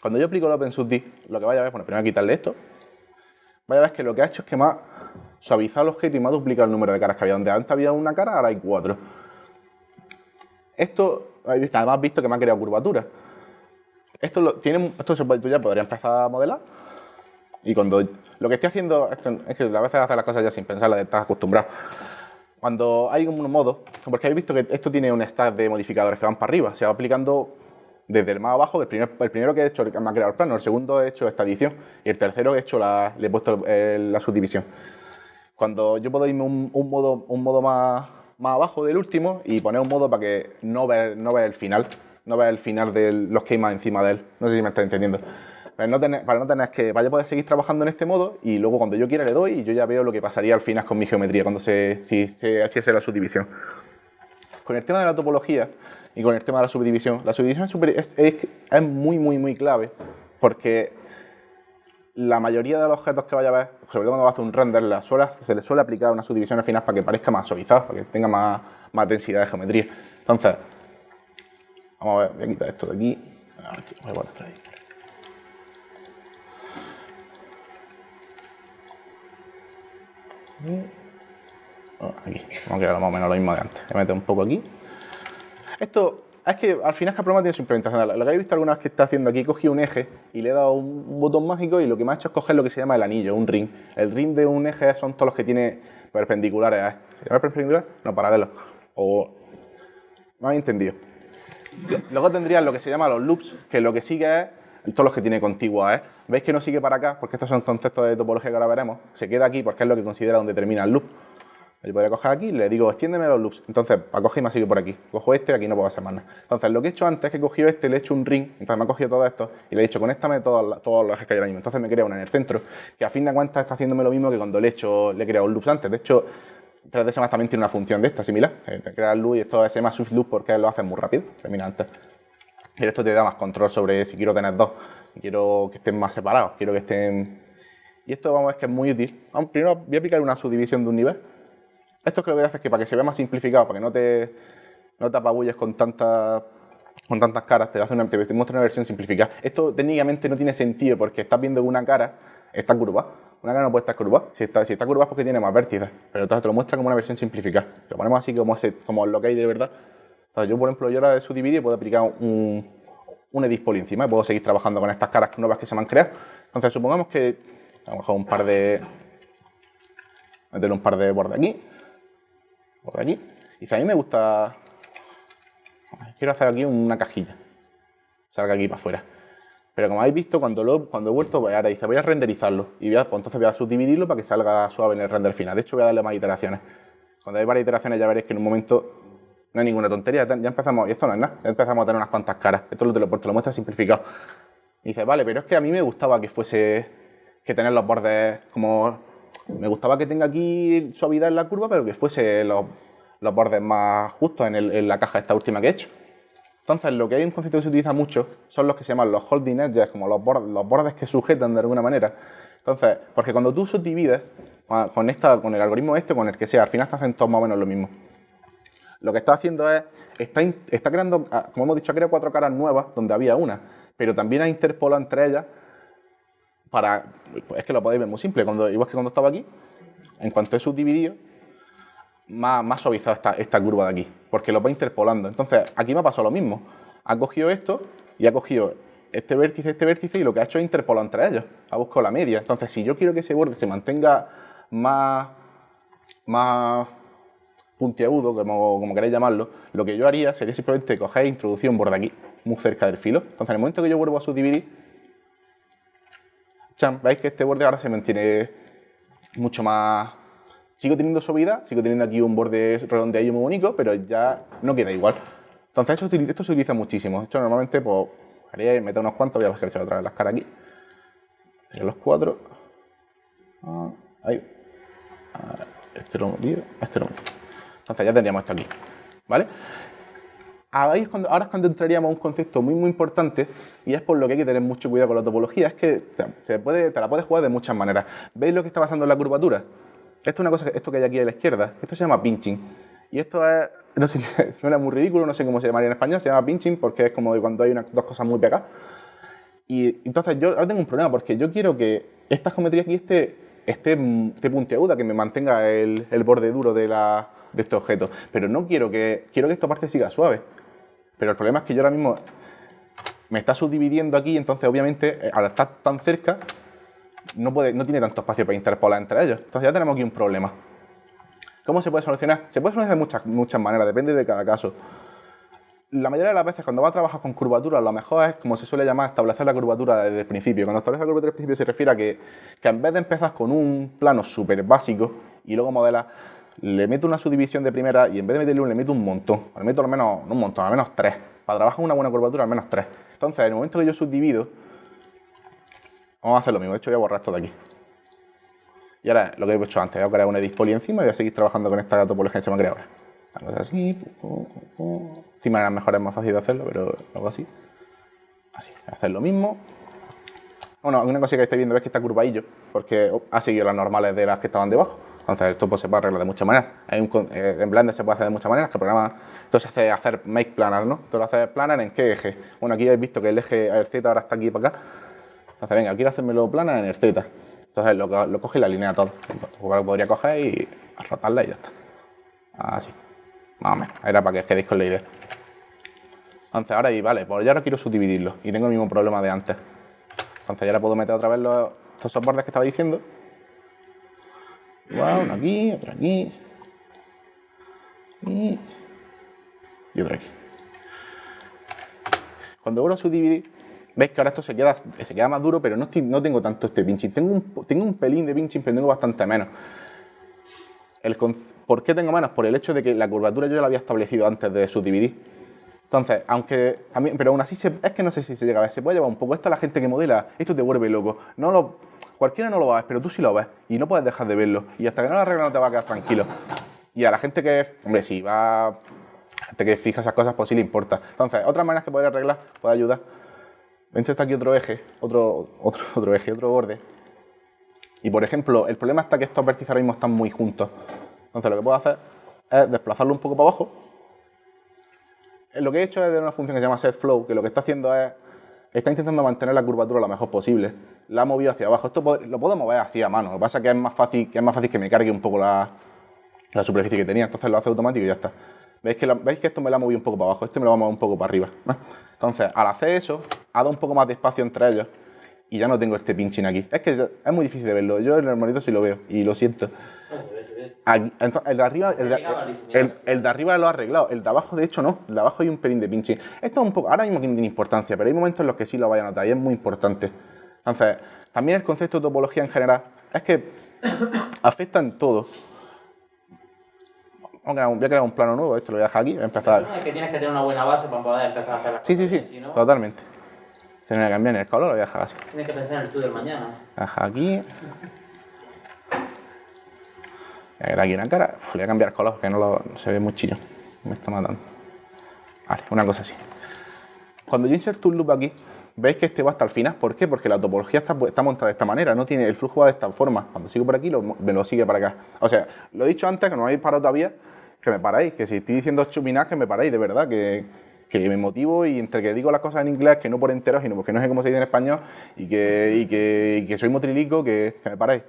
Cuando yo aplico el OpenSUBDIP, lo que vaya a ver, bueno, primero quitarle esto, vaya a ver que lo que ha hecho es que me ha suavizado el objeto y me ha duplicado el número de caras que había. Donde antes había una cara, ahora hay 4. Esto, además visto que me ha creado curvatura. Tú ya podrías empezar a modelar. Y cuando lo que estoy haciendo, es que a veces hacer las cosas ya sin pensarlas, estás acostumbrado. Cuando hay un modo, porque habéis visto que esto tiene un stack de modificadores que van para arriba, se va aplicando desde el más abajo, el primero que he hecho me ha creado el plano, el segundo he hecho esta edición y el tercero he hecho le he puesto la subdivisión. Cuando yo puedo irme un modo más abajo del último y poner un modo para que no ver el final, de los que hay más encima de él. No sé si me está entendiendo. Para no tener que vaya a poder seguir trabajando en este modo y luego cuando yo quiera le doy y yo ya veo lo que pasaría al final con mi geometría cuando si se hiciese la subdivisión. Con el tema de la topología y con el tema de la subdivisión es muy, muy, muy clave porque la mayoría de los objetos que vaya a ver, sobre todo cuando va a hacer un render, se le suele aplicar una subdivisión al final para que parezca más suavizado, para que tenga más densidad de geometría. Entonces, vamos a ver, voy a quitar esto de aquí. Voy a poner esto ahí. Aquí, vamos a crear más o menos lo mismo de antes. Voy a meter un poco aquí. Esto es que al final cada programa tiene su implementación. Lo que habéis visto alguna vez que está haciendo aquí, he cogido un eje y le he dado un botón mágico y lo que me ha hecho es coger lo que se llama el anillo, un ring. El ring de un eje son todos los que tiene perpendiculares. ¿Se llama perpendicular? No, paralelos. O no habéis entendido. Luego tendrías lo que se llama los loops, que lo que sigue es todos los que tiene contiguas. ¿Veis que no sigue para acá? Porque estos son conceptos de topología que ahora veremos. Se queda aquí porque es lo que considera donde termina el loop. Yo podría coger aquí y le digo, extiéndeme los loops. Entonces, para coger y me sigue por aquí. Cojo este, aquí no puedo hacer más nada. Entonces, lo que he hecho antes es que he cogido este, le he hecho un ring, entonces me ha cogido todo esto y le he dicho, conéctame todos los ejes que hay ahora mismo. Entonces me crea una en el centro, que a fin de cuentas está haciéndome lo mismo que cuando le he creado un loop antes. De hecho, 3ds Max también tiene una función de esta similar. Te crea el loop y esto se llama Swift Loop porque lo hace muy rápido, termina antes. Pero esto te da más control sobre si quiero tener dos, quiero que estén más separados, quiero que estén... Y esto vamos a ver que es muy útil. Primero voy a aplicar una subdivisión de un nivel. Esto es que lo que hace es que para que se vea más simplificado, para que no te apabulles con tantas caras, te muestra una versión simplificada. Esto técnicamente no tiene sentido porque estás viendo que una cara está curvada. Una cara no puede estar curvada. Si está curvada es porque tiene más vértices. Pero entonces te lo muestra como una versión simplificada. Lo ponemos así como lo que hay de verdad. Entonces yo, por ejemplo, yo ahora de subdividir puedo aplicar un edit poly encima y puedo seguir trabajando con estas caras nuevas que se me han creado. Entonces supongamos que a lo mejor meterle un par de bordes aquí. Y si a mí me gusta... Quiero hacer aquí una cajilla. Salga aquí para afuera. Pero como habéis visto, cuando he vuelto, pues ahora dice, voy a renderizarlo. Y pues entonces voy a subdividirlo para que salga suave en el render final. De hecho, voy a darle más iteraciones. Cuando hay varias iteraciones ya veréis que en un momento no hay ninguna tontería. Ya empezamos, y esto no es nada, ya empezamos a tener unas cuantas caras. Esto te lo muestra simplificado. Y dice, vale, pero es que a mí me gustaba que tener los bordes como... Me gustaba que tenga aquí suavidad en la curva, pero que fuese los bordes más justos en la caja esta última que he hecho. Entonces, lo que hay un concepto que se utiliza mucho son los que se llaman los holding edges, como los bordes que sujetan de alguna manera. Entonces, porque cuando tú subdivides con el algoritmo con el que sea, al final te hacen todos más o menos lo mismo. Lo que está haciendo es, está creando, como hemos dicho, ha creado 4 caras nuevas donde había una, pero también ha interpolado entre ellas es que lo podéis ver muy simple, igual que cuando estaba aquí, en cuanto he subdividido, más suavizado esta curva de aquí, porque lo va interpolando. Entonces, aquí me ha pasado lo mismo. Ha cogido esto y ha cogido este vértice, y lo que ha hecho es interpolar entre ellos. Ha buscado la media. Entonces, si yo quiero que ese borde se mantenga más puntiagudo, como queráis llamarlo, lo que yo haría sería simplemente coger e introducir un borde aquí, muy cerca del filo. Entonces, en el momento que yo vuelvo a subdividir, veis que este borde ahora se mantiene mucho más... Sigo teniendo suavidad, sigo teniendo aquí un borde redondeado muy bonito, pero ya no queda igual. Entonces esto se utiliza muchísimo. Esto normalmente, pues, haría meter unos cuantos, voy a bajar otra vez las caras aquí. Los 4. Ahí. Este lo motivo, este lo motivo. Entonces ya tendríamos esto aquí, ¿vale? Ahora es cuando entraríamos a un concepto muy importante, y es por lo que hay que tener mucho cuidado con la topología. Es que te la puedes jugar de muchas maneras. ¿Veis lo que está pasando en la curvatura? Esto es una cosa, esto que hay aquí a la izquierda, esto se llama pinching. Y esto es, no sé, suena muy ridículo, no sé cómo se llamaría en español, se llama pinching porque es como cuando hay dos cosas muy pegadas. Y entonces yo ahora tengo un problema porque yo quiero que esta geometría aquí esté puntiaguda, que me mantenga el borde duro de este objeto. Pero no quiero que esta parte siga suave. Pero el problema es que yo ahora mismo me está subdividiendo aquí, entonces obviamente al estar tan cerca no tiene tanto espacio para interpolar entre ellos. Entonces ya tenemos aquí un problema. ¿Cómo se puede solucionar? Se puede solucionar de muchas maneras, depende de cada caso. La mayoría de las veces cuando vas a trabajar con curvaturas, lo mejor es, como se suele llamar, establecer la curvatura desde el principio. Cuando estableces la curvatura desde el principio se refiere a que en vez de empezar con un plano súper básico y luego modelas, le meto una subdivisión de primera y en vez de meterle le meto un montón. Le meto al menos, no un montón, al menos 3. Para trabajar una buena curvatura, al menos 3. Entonces, en el momento que yo subdivido, vamos a hacer lo mismo. De hecho, voy a borrar esto de aquí. Y ahora, lo que he hecho antes, voy a crear un edit poly encima y voy a seguir trabajando con esta topología que se me ha creado ahora. Algo así. Sin maneras mejores es más fácil de hacerlo, pero algo así. Así, voy a hacer lo mismo. Bueno, una cosa que estáis viendo es que está curvadillo, porque ha seguido las normales de las que estaban debajo. Entonces, esto pues, se puede arreglar de muchas maneras. En Blender se puede hacer de muchas maneras, que el programa... Esto se hace hacer make planar, ¿no? Esto lo hace planar en qué eje. Bueno, aquí habéis visto que el Z ahora está aquí para acá. Entonces, venga, quiero hacérmelo planar en el Z. Entonces, lo coge y la alinea todo. Lo podría coger y rotarla y ya está. Así. Más o menos. Era para que os quedéis con la idea. Entonces, ahora vale, pues yo ahora quiero subdividirlo. Y tengo el mismo problema de antes. Entonces, ya ahora puedo meter otra vez estos bordes que estaba diciendo. Igual, uno aquí, otro aquí. Y otro aquí. Cuando vuelvo a subdividir, veis que ahora esto se queda más duro, pero no tengo tanto este pinching. Tengo un pelín de pinching, pero tengo bastante menos. ¿Por qué tengo menos? Por el hecho de que la curvatura yo ya la había establecido antes de subdividir. Entonces, pero aún así, es que no sé si se llega a ver, se puede llevar un poco. Esto a la gente que modela, esto te vuelve loco. Cualquiera no lo va a ver, pero tú sí lo ves y no puedes dejar de verlo. Y hasta que no lo arregles no te vas a quedar tranquilo. Y a la gente si va... La gente que fija esas cosas, pues sí le importa. Entonces, otras maneras que poder arreglar, puede ayudar. Veis, está aquí otro eje, otro borde. Y por ejemplo, el problema está que estos vértices ahora mismo están muy juntos. Entonces, lo que puedo hacer es desplazarlo un poco para abajo. Lo que he hecho es de una función que se llama setFlow, que lo que está haciendo es está intentando mantener la curvatura lo mejor posible. La ha movido hacia abajo. Esto lo puedo mover así a mano. Lo que pasa es que es más fácil que me cargue un poco la superficie que tenía. Entonces lo hace automático y ya está. ¿Veis que esto me lo ha movido un poco para abajo? Este me lo va a mover un poco para arriba, ¿no? Entonces, al hacer eso, ha dado un poco más de espacio entre ellos y ya no tengo este pinching aquí. Es que es muy difícil de verlo. Yo en el monitor sí lo veo y lo siento. Aquí, entonces, el de arriba lo ha arreglado. El de abajo, de hecho, no. El de abajo hay un pelín de pinching. Esto es un poco... Ahora mismo que no tiene importancia, pero hay momentos en los que sí lo vais a notar y es muy importante. Entonces, también el concepto de topología en general es que afecta en todo. Voy a crear un plano nuevo, esto lo voy a dejar aquí, voy a empezar. Es que tienes que tener una buena base para poder empezar a hacer las cosas. Sí, si no, totalmente. Tengo que cambiar el color, lo voy a dejar así. Tienes que pensar en el tú del mañana. Deja aquí. Voy a crear aquí una cara. Le voy a cambiar el color, porque no se ve muy chillo. Me está matando. Vale, una cosa así. Cuando yo inserto un loop aquí, veis que este va hasta el final. ¿Por qué? Porque la topología está montada de esta manera. No tiene, el flujo va de esta forma. Cuando sigo por aquí, me lo sigue para acá. O sea, lo he dicho antes, que no me habéis parado todavía, que me paráis. Que si estoy diciendo chuminás, que me paráis, de verdad. Que me motivo y entre que digo las cosas en inglés, que no por enteros, sino porque no sé cómo se dice en español, y que soy motrilico, que me paráis.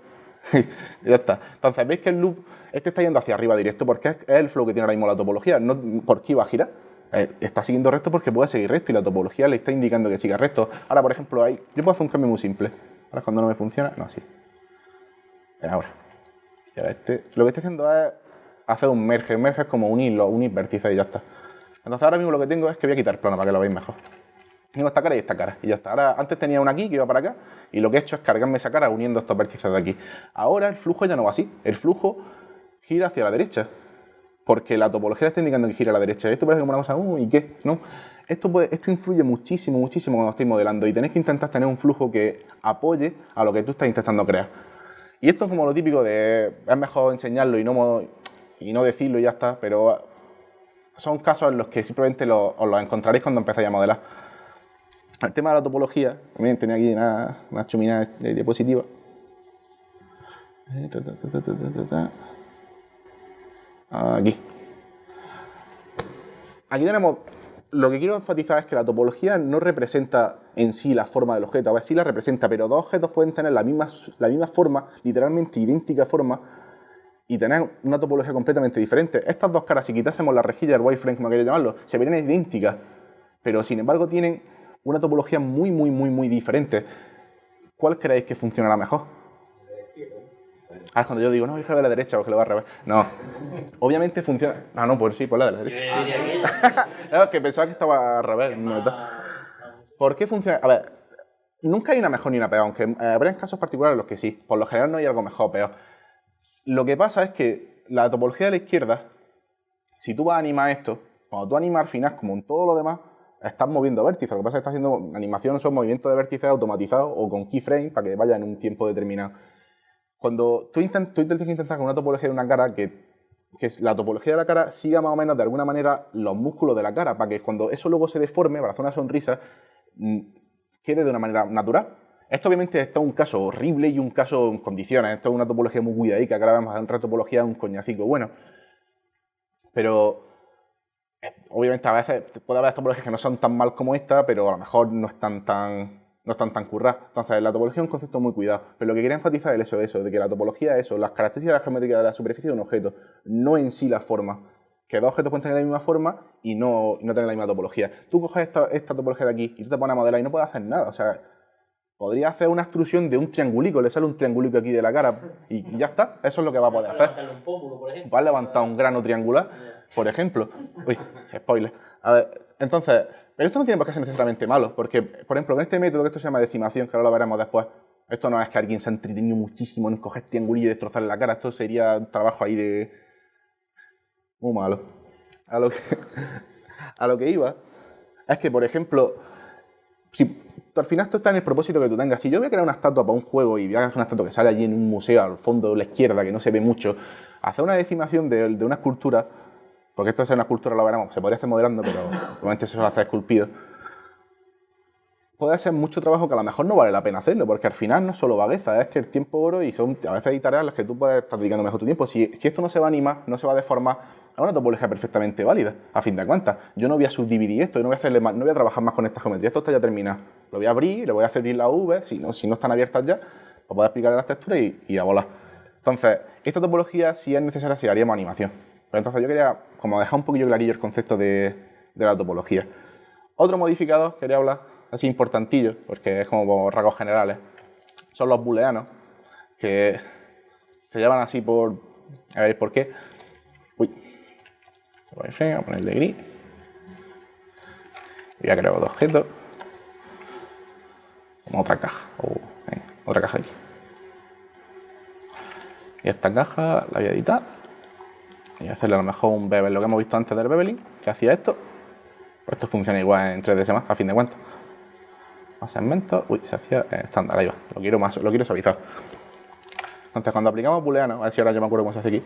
Ya está. Entonces, ¿veis que el loop este está yendo hacia arriba directo? Porque es el flow que tiene ahora mismo la topología. No, ¿por qué iba a girar? Está siguiendo recto porque puede seguir recto y la topología le está indicando que siga recto. Ahora, por ejemplo, yo puedo hacer un cambio muy simple. Ahora cuando no me funciona, no, así. Ahora. Y ahora lo que estoy haciendo es hacer un merge. Un merge es como unir vértices y ya está. Entonces ahora mismo lo que tengo es que voy a quitar plano para que lo veáis mejor. Tengo esta cara y esta cara y ya está. Ahora, antes tenía una aquí que iba para acá y lo que he hecho es cargarme esa cara uniendo estos vértices de aquí. Ahora el flujo ya no va así. El flujo gira hacia la derecha. Porque la topología le está indicando que gira a la derecha. Esto parece como una cosa, ¿y qué? ¿No? Esto influye muchísimo, muchísimo cuando estáis modelando y tenéis que intentar tener un flujo que apoye a lo que tú estás intentando crear. Y esto es como lo típico de, es mejor enseñarlo y no decirlo y ya está, pero son casos en los que simplemente os los encontraréis cuando empezáis a modelar. El tema de la topología, también tenía aquí una chumina de diapositiva. Aquí tenemos, lo que quiero enfatizar es que la topología no representa en sí la forma del objeto, a ver, sí la representa, pero dos objetos pueden tener la misma forma, literalmente idéntica forma, y tener una topología completamente diferente. Estas dos caras, si quitásemos la rejilla del wireframe, como queréis llamarlo, se verían idénticas, pero sin embargo tienen una topología muy, muy, muy, muy diferente. ¿Cuál creéis que funcionará mejor? Ahora cuando yo digo, no, hija de la derecha, porque lo va al revés. No, obviamente funciona... No, pues sí, por la de la derecha. No, que pensaba que estaba al revés. ¿Por qué funciona? A ver, nunca hay una mejor ni una peor, aunque habrá casos particulares en los que sí. Por lo general no hay algo mejor o peor. Lo que pasa es que la topología de la izquierda, si tú vas a animar esto, cuando tú animas al final, como en todo lo demás, estás moviendo vértices. Lo que pasa es que estás haciendo animaciones o movimientos de vértices automatizados o con keyframe para que vaya en un tiempo determinado. Cuando tú intentas con una topología de una cara que la topología de la cara siga más o menos de alguna manera los músculos de la cara, para que cuando eso luego se deforme, para hacer una sonrisa, quede de una manera natural. Esto obviamente es un caso horrible y un caso en condiciones. Esto es una topología muy cuidadica, que ahora vamos a ver topología un coñacico bueno. Pero obviamente a veces puede haber topologías que no son tan mal como esta, pero a lo mejor no están tan curradas. Entonces la topología es un concepto muy cuidado. Pero lo que quería enfatizar es eso, de que la topología es eso, las características de la geometría de la superficie de un objeto, no en sí la forma. Que dos objetos pueden tener la misma forma y no tener la misma topología. Tú coges esta topología de aquí y tú te pones a modelar y no puedes hacer nada. O sea, podría hacer una extrusión de un triangulico, le sale un triangulico aquí de la cara y ya está. Eso es lo que va a poder hacer. Va a levantar un grano triangular, por ejemplo. Uy, spoiler. A ver, entonces, pero esto no tiene por qué ser necesariamente malo, porque, por ejemplo, en este método, que esto se llama decimación, que ahora lo veremos después, esto no es que alguien se ha entretenido muchísimo en coger triangulillo y destrozarle la cara, esto sería un trabajo ahí de... muy malo. A lo que iba es que, por ejemplo, si al final esto está en el propósito que tú tengas. Si yo voy a crear una estatua para un juego y voy a hacer una estatua que sale allí en un museo al fondo de la izquierda, que no se ve mucho, hacer una decimación de una escultura, porque esto es una escultura, lo veremos, se podría hacer modelando, pero probablemente se suele hacer esculpido. puede ser mucho trabajo que a lo mejor no vale la pena hacerlo, porque al final no es solo vagueza, es que el tiempo es oro y a veces hay tareas a las que tú puedes estar dedicando mejor tu tiempo. Si esto no se va a animar, no se va a deformar, es una topología perfectamente válida, a fin de cuentas. Yo no voy a subdividir esto, no voy a trabajar más con esta geometría, esto está ya terminado. Lo voy a abrir, le voy a abrir las V, si no están abiertas ya, pues puedo explicarle las texturas y a volar. Entonces, esta topología, si es necesaria, si haríamos animación. Pero entonces yo quería como dejar un poquillo clarillo el concepto de la topología. Otro modificador que quería hablar, así importantillo, porque es como por rasgos generales, son los booleanos, que se llaman así por... A ver por qué. Uy. Voy a ponerle gris. Voy a crear otro objeto. Como otra caja. Otra caja aquí. Y esta caja la voy a editar. Y voy a hacerle a lo mejor un bevel, lo que hemos visto antes del beveling, que hacía esto. Pues esto funciona igual en 3ds Max, a fin de cuentas. Más segmentos. Uy, se hacía estándar, ahí va. Lo quiero suavizar. Entonces, cuando aplicamos booleano, a ver si ahora yo me acuerdo cómo se hace aquí.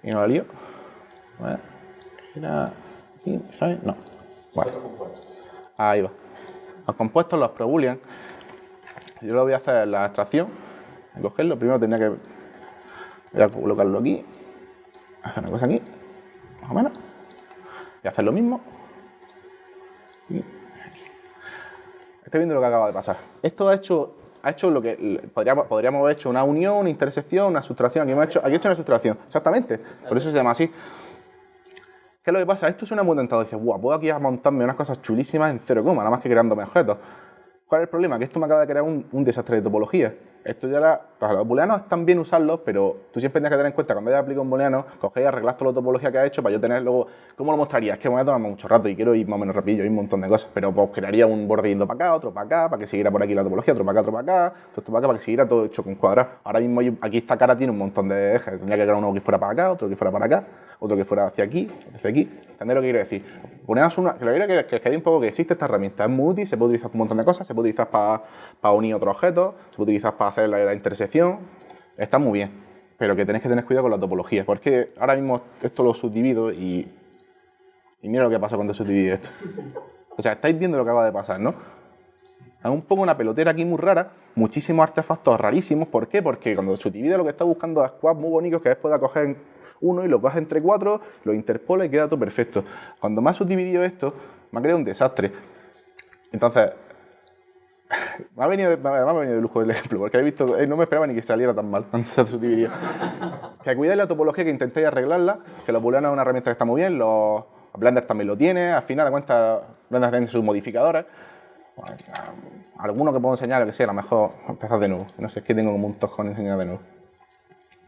Y no la lío. A ver. Era aquí, ¿sabes? No. Vale. Ahí va. Los compuestos, los pro-boolean. Yo lo voy a hacer en la extracción. Voy a cogerlo. Primero tendría que... Voy a colocarlo aquí. Hacer una cosa aquí. Más o menos. Voy a hacer lo mismo. Estoy viendo lo que acaba de pasar. Esto ha hecho lo que podríamos haber hecho una unión, una intersección, una sustracción. Aquí he hecho una sustracción, exactamente. Por eso se llama así. ¿Qué es lo que pasa? Esto suena muy tentado. Dices, guau, puedo aquí montarme unas cosas chulísimas en 0, nada más que creándome objetos. ¿Cuál es el problema? Que esto me acaba de crear un desastre de topología. Esto ya los booleanos están bien usarlos, pero tú siempre tienes que tener en cuenta cuando hayas aplicado un booleano, cogéis y arreglas toda la topología que has hecho para yo tener luego... ¿Cómo lo mostraría? Es que me voy a tomar mucho rato y quiero ir más o menos rapidillo, hay un montón de cosas, pero pues crearía un borde yendo para acá, otro para acá, para que siguiera por aquí la topología, otro para acá, otro para acá, otro para acá, para que siguiera todo hecho con cuadrados. Ahora mismo aquí esta cara tiene un montón de ejes, tendría que crear uno que fuera para acá, otro que fuera para acá, otro que fuera hacia aquí, hacia aquí. ¿Entendéis lo que quiero decir? Ponemos una... Que lo que quiero que quede un poco que existe esta herramienta, es muy útil, se puede utilizar para un montón de cosas, se puede utilizar para unir otros objetos, se puede utilizar para hacer la intersección, está muy bien, pero que tenéis que tener cuidado con la topología, porque ahora mismo esto lo subdivido y mira lo que pasa cuando subdivido esto. O sea, estáis viendo lo que acaba de pasar, ¿no? Es un poco una pelotera aquí muy rara, muchísimos artefactos rarísimos. ¿Por qué? Porque cuando subdivide lo que está buscando es squads muy bonitos que después pueda coger uno y lo coge entre 4, lo interpola y queda todo perfecto. Cuando me ha subdividido esto, me ha creado un desastre. Entonces, me ha venido de lujo el ejemplo, porque he visto, no me esperaba ni que saliera tan mal cuando se subdividió. Que cuidéis la topología, que intentéis arreglarla, que los booleanos es una herramienta que está muy bien, los Blender también lo tiene, al final de cuentas Blender tiene sus modificadores. Bueno, alguno que puedo enseñar, que sea, a lo mejor empezar de nuevo. No sé, es que tengo como un toscón enseñar de nuevo.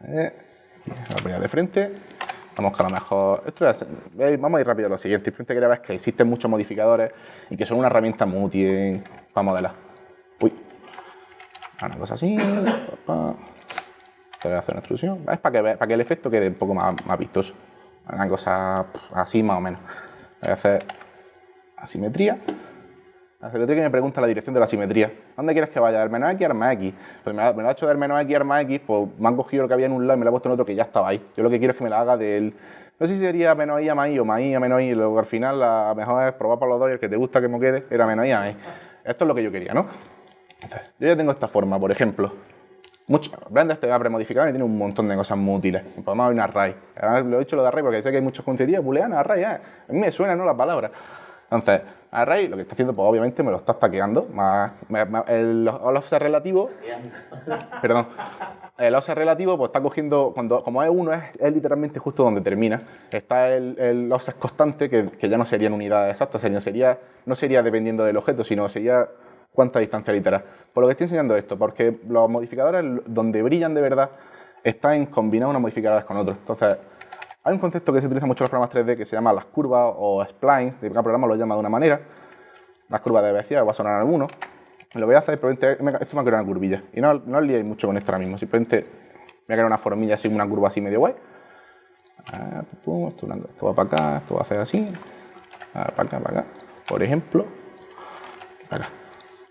La primera de frente. Vamos que a lo mejor... vamos a ir rápido a lo siguiente. Simplemente quería ver que existen muchos modificadores y que son una herramienta muy útil para modelar. Uy. Una cosa así. Te voy a hacer una extrusión. Es para que el efecto quede un poco más vistoso. Una cosa así más o menos. Voy a hacer asimetría. La asimetría que me pregunta la dirección de la simetría. ¿Dónde quieres que vaya? ¿Del menos X al más X? Pues me lo ha hecho del menos X al más X, pues me han cogido lo que había en un lado y me lo he puesto en otro que ya estaba ahí. Yo lo que quiero es que me la haga del... No sé si sería menos I a más I o más I a menos I. Luego al final la mejor es probar para los dos y el que te gusta que me quede era menos I a más I. Esto es lo que yo quería, ¿no? Entonces, yo ya tengo esta forma, por ejemplo. Blender te va a premodificar y tiene un montón de cosas muy útiles. Podemos abrir un array. Además, lo he dicho lo de array porque sé que hay muchos conceptos. Booleano, array, A mí me suena, ¿no? La palabra. Entonces, array lo que está haciendo, pues obviamente me lo está stackeando. El offset relativo. Perdón. El offset relativo, pues está cogiendo. Como es 1, es literalmente justo donde termina. Está el offset constante, que ya no serían unidades exactas, no sería dependiendo del objeto, sino sería cuánta distancia literal. Por lo que estoy enseñando esto, porque los modificadores donde brillan de verdad están en combinar unos modificadores con otros. Entonces, hay un concepto que se utiliza mucho en los programas 3D que se llama las curvas o splines. Cada programa lo llama de una manera. Las curvas de velocidad, va a sonar a alguno. Lo que voy a hacer es simplemente, esto me ha creado una curvilla. Y no os liéis mucho con esto ahora mismo. Simplemente voy a crear una formilla así, una curva así medio guay. Esto va para acá, esto va a hacer así. Para acá, para acá. Por ejemplo. Para acá.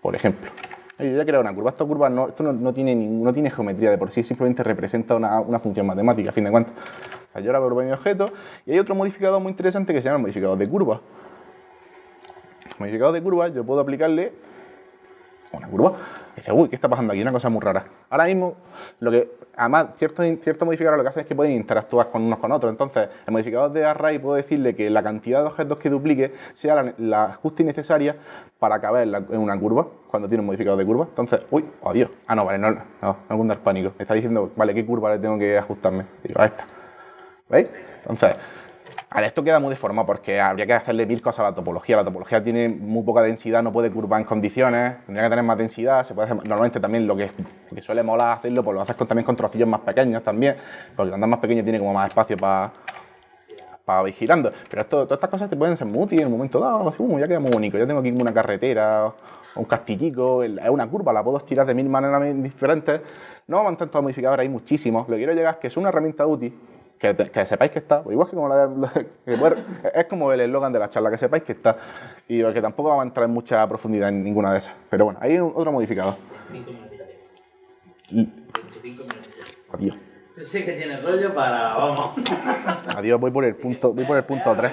Por ejemplo. Yo ya he creado una curva. Esta curva esto no tiene geometría de por sí, simplemente representa una función matemática, a fin de cuentas. O sea, yo ahora voy a mi objeto y hay otro modificador muy interesante que se llama el modificador de curva. El modificador de curva yo puedo aplicarle una curva. Y dices, uy, ¿qué está pasando aquí? Una cosa muy rara. Ahora mismo, además, ciertos modificadores lo que hacen es que pueden interactuar con unos con otros. Entonces, el modificador de array puedo decirle que la cantidad de objetos que duplique sea la justa y necesaria para caber en una curva, cuando tiene un modificador de curva. Entonces, uy, adiós. Ah, no, vale, no cundir pánico. Me está diciendo, vale, ¿qué curva le tengo que ajustarme? Y digo, a esta. ¿Veis? Entonces, esto queda muy deformado porque habría que hacerle 1000 cosas a la topología. La topología tiene muy poca densidad, no puede curvar en condiciones, tendría que tener más densidad. Se puede hacer, normalmente también lo que suele molar hacerlo, pues lo haces también con trocillos más pequeños también, porque cuando es más pequeño tiene como más espacio para ir girando. Pero todas estas cosas te pueden ser muy útiles en un momento dado. Ya queda muy bonito, ya tengo aquí una carretera, un castillico, es una curva, la puedo estirar de 1000 maneras diferentes. No vamos a tantos modificadores, hay muchísimos. Lo que quiero llegar es que es una herramienta útil. Que sepáis que está, igual que como es como el eslogan de la charla, que sepáis que está, y que tampoco vamos a entrar en mucha profundidad en ninguna de esas. Pero bueno, hay otro modificador. 25 minutos. Adiós. Sí que tiene rollo para... vamos. Adiós, voy por el punto 3.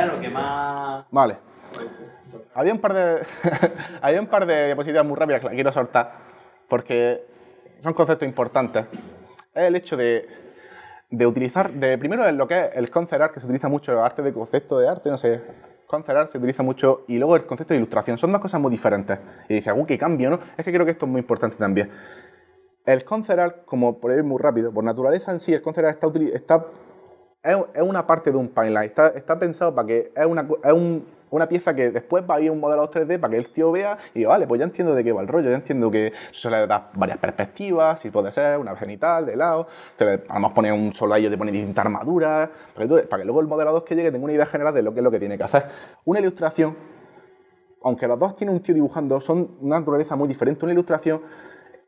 Lo que más... Vale. Había un par de diapositivas muy rápidas que las quiero soltar, porque son conceptos importantes. Es el hecho de utilizar, primero en lo que es el concept art, que se utiliza mucho, el arte de concepto de arte, no sé, concept art se utiliza mucho, y luego el concepto de ilustración. Son dos cosas muy diferentes. Y dices, qué cambio, ¿no? Es que creo que esto es muy importante también. El concept art, como por ir muy rápido, por naturaleza en sí, el concept art es una parte de un pipeline. Está pensado para que es una pieza que después va a ir a un modelo 3D para que el tío vea y diga, vale, pues ya entiendo de qué va el rollo, ya entiendo que se le da varias perspectivas, si puede ser una cenital, de lado, además pone un solo a ello, te pone distintas armaduras, para que luego el modelo 2 que llegue tenga una idea general de lo que es lo que tiene que hacer. Una ilustración, aunque los dos tienen un tío dibujando, son una naturaleza muy diferente. Una ilustración,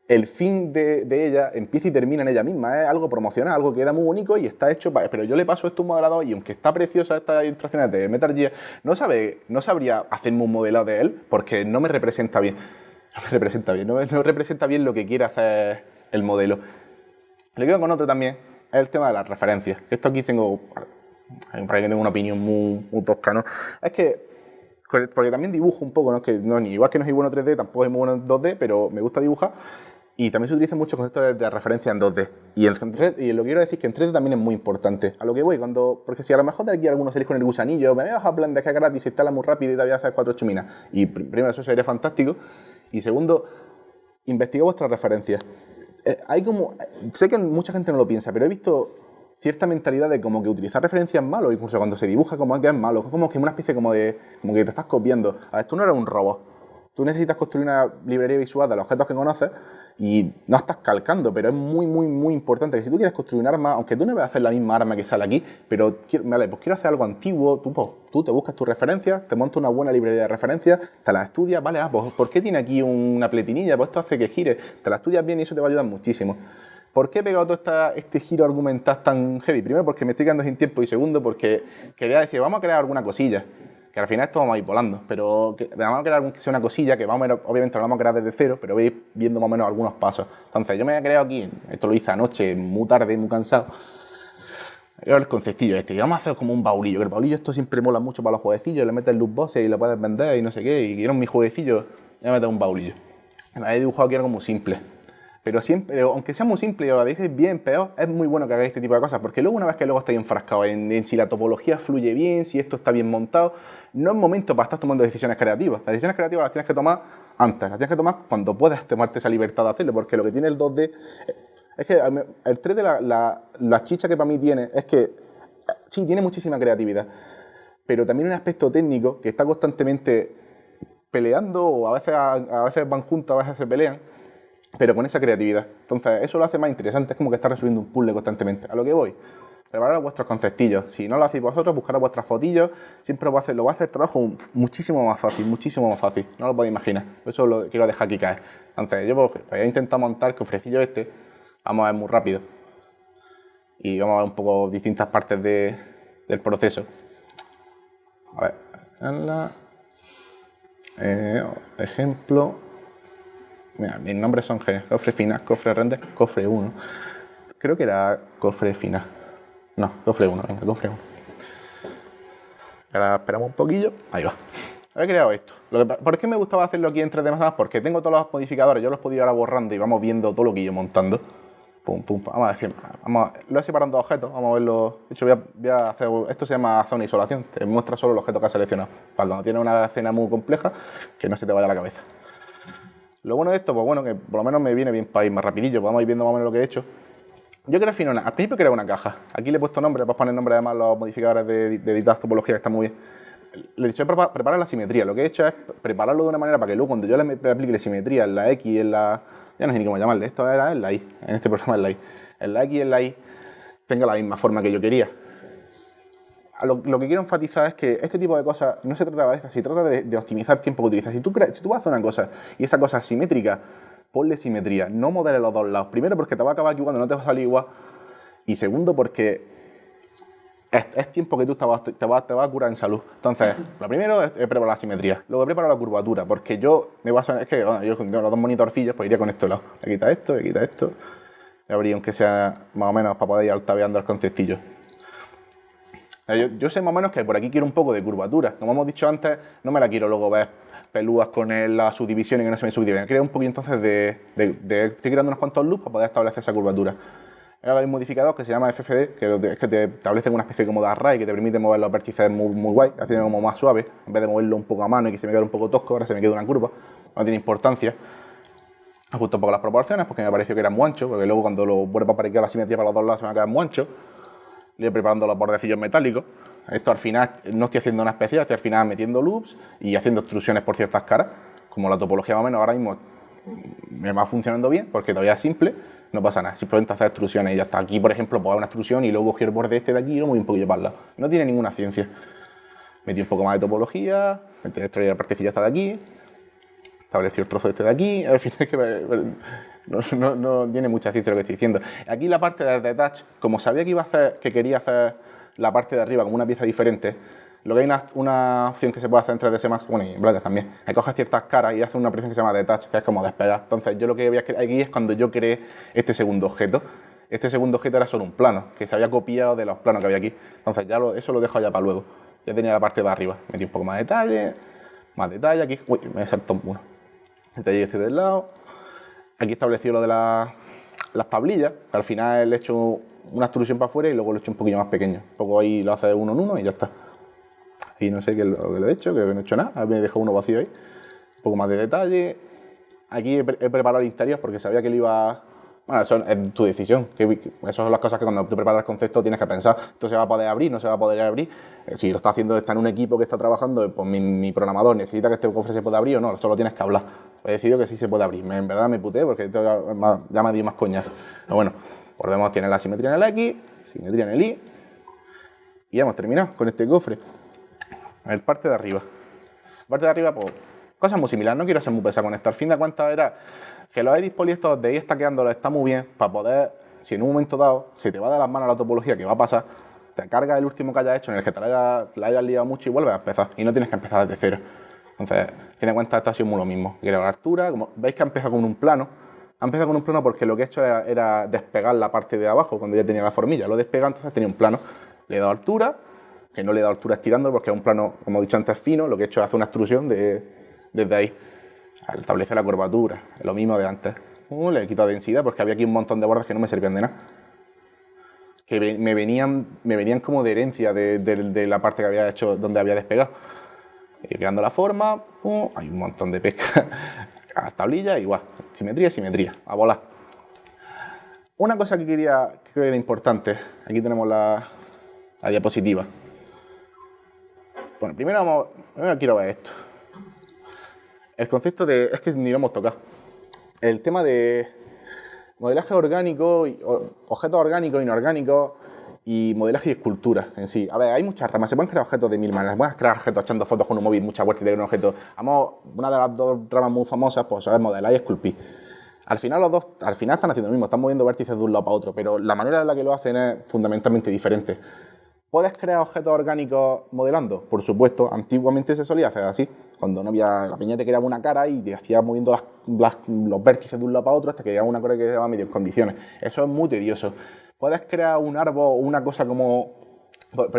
el fin de ella empieza y termina en ella misma, es algo promocional, algo que queda muy bonito y está hecho para... Pero yo le paso esto a un modelado y aunque está preciosa estas ilustraciones de Metal Gear, no sabría hacerme un modelado de él porque no me representa bien. No representa bien lo que quiere hacer el modelo. Lo que veo con otro también es el tema de las referencias. Esto aquí tengo una opinión muy tosca, ¿no? Es que porque también dibujo un poco, ¿no? Que no, igual que no soy bueno en 3D, tampoco soy muy bueno en 2D, pero me gusta dibujar. Y también se utilizan muchos conceptos de referencia en 2D. Y lo que quiero decir es que en 3D también es muy importante. A lo que voy, porque si a lo mejor de aquí algunos salís con el gusanillo, me voy a bajar plan de que es gratis, se instala muy rápido y te voy a hacer 4 chuminas. Y primero, eso sería fantástico. Y segundo, investiga vuestras referencias. Sé que mucha gente no lo piensa, pero he visto cierta mentalidad de como que utilizar referencias es malo, incluso cuando se dibuja como que es malo. Es como que una especie como que te estás copiando. A ver, tú no eres un robot. Tú necesitas construir una librería visual de los objetos que conoces y no estás calcando, pero es muy, muy, muy importante que si tú quieres construir un arma, aunque tú no vas a hacer la misma arma que sale aquí, pero pues quiero hacer algo antiguo, tú te buscas tus referencias, te montas una buena librería de referencias, te las estudias, vale, pues ¿por qué tiene aquí una pletinilla? Pues esto hace que gire, te la estudias bien y eso te va a ayudar muchísimo. ¿Por qué he pegado todo este giro argumental tan heavy? Primero, porque me estoy quedando sin tiempo y segundo, porque quería decir, vamos a crear alguna cosilla. Que al final esto vamos a ir volando, pero vamos a crear que sea una cosilla que obviamente lo vamos a crear desde cero, pero voy a ir viendo más o menos algunos pasos. Entonces yo me he creado aquí, esto lo hice anoche, muy tarde, muy cansado, el conceptillo y vamos a hacer como un baulillo, que el baulillo esto siempre mola mucho para los jueguecillos, le metes loot boxes y lo puedes vender y no sé qué, y quiero mi jueguecillo, voy a meter un baulillo. Me he dibujado aquí algo muy simple. Pero siempre, aunque sea muy simple y lo dices bien, peor, es muy bueno que hagáis este tipo de cosas, porque luego una vez que luego estáis enfrascados en si la topología fluye bien, si esto está bien montado, no es momento para estar tomando decisiones creativas. Las decisiones creativas las tienes que tomar antes, las tienes que tomar cuando puedas tomarte esa libertad de hacerlo, porque lo que tiene el 2D es que el 3D la chicha que para mí tiene es que sí, tiene muchísima creatividad, pero también un aspecto técnico que está constantemente peleando, o a veces van juntos, a veces se pelean, pero con esa creatividad. Entonces, eso lo hace más interesante, es como que está resolviendo un puzzle constantemente. A lo que voy, preparar vuestros conceptillos. Si no lo hacéis vosotros, buscar vuestras fotillos, siempre lo va a hacer el trabajo muchísimo más fácil, no lo podéis imaginar. Eso lo quiero dejar aquí caer. Entonces, yo voy a intentar montar cofrecillo vamos a ver muy rápido. Y vamos a ver un poco distintas partes del proceso. A ver, ejemplo... Mira, mis nombres son cofre final, cofre render, cofre 1. Creo que era cofre final. No, cofre 1, venga, cofre 1. Ahora esperamos un poquillo. Ahí va. He creado esto. ¿Por qué me gustaba hacerlo aquí en 3D Max? Porque tengo todos los modificadores, yo los podía ir ahora borrando y vamos viendo todo lo que yo montando. Pum, pum, vamos a decir, lo he separado en dos objetos, vamos a verlo. De hecho, voy a hacer, esto se llama zona de isolación, te muestra solo el objeto que has seleccionado, para cuando tienes una escena muy compleja, que no se te vaya a la cabeza. Lo bueno de esto, pues bueno, que por lo menos me viene bien para ir más rapidillo, pues vamos a ir viendo más o menos lo que he hecho. Yo creo al principio creo una caja, aquí le he puesto nombre, puedes poner nombre además a los modificadores de editar topología, que está muy bien. Le he dicho preparar la simetría, lo que he hecho es prepararlo de una manera para que luego cuando yo le aplique la simetría en la X, en la... ya no sé ni cómo llamarle, esto era en la Y, en este programa en la Y. En la X y en la Y tenga la misma forma que yo quería. Lo que quiero enfatizar es que este tipo de cosas no se trata de esto, se trata de optimizar el tiempo que utilizas. Si tú vas a hacer una cosa y esa cosa es simétrica, ponle simetría, no modeles los dos lados. Primero porque te va a acabar aquí cuando no te va a salir igual, y segundo porque es tiempo que tú te vas a curar en salud. Entonces, lo primero es preparar la simetría. Luego preparo la curvatura, porque yo me baso en... Es que bueno, yo con los dos monitorcillos pues iría con esto lado. Me quita esto, me quita esto. Y habría aunque sea más o menos para poder ir altaveando el conceptillo. Yo sé más o menos que por aquí quiero un poco de curvatura. Como hemos dicho antes, no me la quiero luego ver peludas con las subdivisiones que no se ven subdivisiones. Creo un poquito entonces estoy creando unos cuantos loops para poder establecer esa curvatura. Ahora hay un modificador que se llama FFD, que es que te establece una especie como de array que te permite mover los vértices muy guay, haciendo como más suave. En vez de moverlo un poco a mano y que se me quede un poco tosco, ahora se me queda una curva. No tiene importancia. Ajusto un poco las proporciones porque me pareció que era muy ancho, porque luego cuando lo vuelvo a aplicar la simetría para los dos lados se me va a quedar muy ancho. Le voy preparando los bordecillos metálicos. Esto al final no estoy haciendo una especial, estoy al final metiendo loops y haciendo extrusiones por ciertas caras. Como la topología más o menos ahora mismo me va funcionando bien porque todavía es simple. No pasa nada, simplemente hacer extrusiones y ya está. Aquí, por ejemplo, pues hago una extrusión y luego cogí el borde este de aquí y lo moví un poquillo para el lado. No tiene ninguna ciencia. Metí un poco más de topología, extraí la partecilla esta de aquí, establecí el trozo este de aquí, al final es que no tiene mucha ciencia lo que estoy diciendo. Aquí la parte de detach, como sabía que quería hacer la parte de arriba como una pieza diferente, lo que hay una opción que se puede hacer en 3ds Max, bueno, y en Blender también, es que coges ciertas caras y haces una operación que se llama detach, que es como despegar. Entonces yo lo que voy a hacer aquí es cuando yo creé este segundo objeto. Este segundo objeto era solo un plano, que se había copiado de los planos que había aquí. Entonces ya eso lo dejo ya para luego. Ya tenía la parte de arriba, metí un poco más detalle, aquí, uy, me saltó uno. Detalle este del lado. Aquí establecí lo de las tablillas, que al final le he hecho una extrusión para afuera y luego lo he hecho un poquillo más pequeño. Un poco ahí lo hace uno en uno y ya está. Y no sé qué es lo que lo he hecho, creo que no he hecho nada, me he dejado uno vacío ahí. Un poco más de detalle. Aquí he preparado el interior porque sabía que lo iba... Bueno, eso es tu decisión. Esas son las cosas que cuando tú preparas el concepto tienes que pensar. Esto se va a poder abrir, no se va a poder abrir. Si lo está haciendo, está en un equipo que está trabajando, pues mi programador necesita que este cofre se pueda abrir o no, solo tienes que hablar. He decidido que sí se puede abrir. En verdad me puté porque ya me dio más coñazo. Pero bueno, volvemos, tiene la simetría en el X, simetría en el Y. Y ya hemos terminado con este cofre. A ver, parte de arriba. Parte de arriba, pues, cosas muy similares. No quiero ser muy pesado con esto. Al fin de cuentas era que los edits poliestos de ir stackeándolos está muy bien para poder, si en un momento dado se te va de las manos la topología que va a pasar, te cargas el último que hayas hecho en el que te la hayas liado mucho y vuelves a empezar. Y no tienes que empezar desde cero. Entonces, a fin de cuentas, esto ha sido muy lo mismo. Quiero la altura, como veis que ha empezado con un plano. Ha empezado con un plano porque lo que he hecho era despegar la parte de abajo cuando ya tenía la formilla. Lo he despegado, entonces tenía un plano. Le he dado altura, que no le he dado altura estirándolo porque es un plano, como he dicho antes, fino. Lo que he hecho es hacer una extrusión desde ahí. Establece la curvatura, lo mismo de antes. Le he quitado densidad porque había aquí un montón de bordes que no me servían de nada. Que me venían como de herencia de la parte que había hecho donde había despegado. Y creando la forma, hay un montón de pesca. A las tablillas, igual. Simetría, a volar. Una cosa que creo que era importante, aquí tenemos la diapositiva. Bueno, primero quiero ver esto. El concepto es que ni lo hemos tocado. El tema de modelaje orgánico, objetos orgánicos, inorgánicos y modelaje y escultura en sí. A ver, hay muchas ramas, se pueden crear objetos de mil maneras. Puedes crear objetos echando fotos con un móvil, mucha vuelta y de un objeto. Vamos, una de las dos ramas muy famosas, pues es modelar y esculpir. Al final los dos están haciendo lo mismo, están moviendo vértices de un lado para otro, pero la manera en la que lo hacen es fundamentalmente diferente. ¿Puedes crear objetos orgánicos modelando? Por supuesto, antiguamente se solía hacer así. Cuando no había, la peña te creaba una cara y te hacía moviendo los vértices de un lado para otro hasta que llegaba una cara que quedaba medio en condiciones. Eso es muy tedioso. Puedes crear un árbol o una cosa como...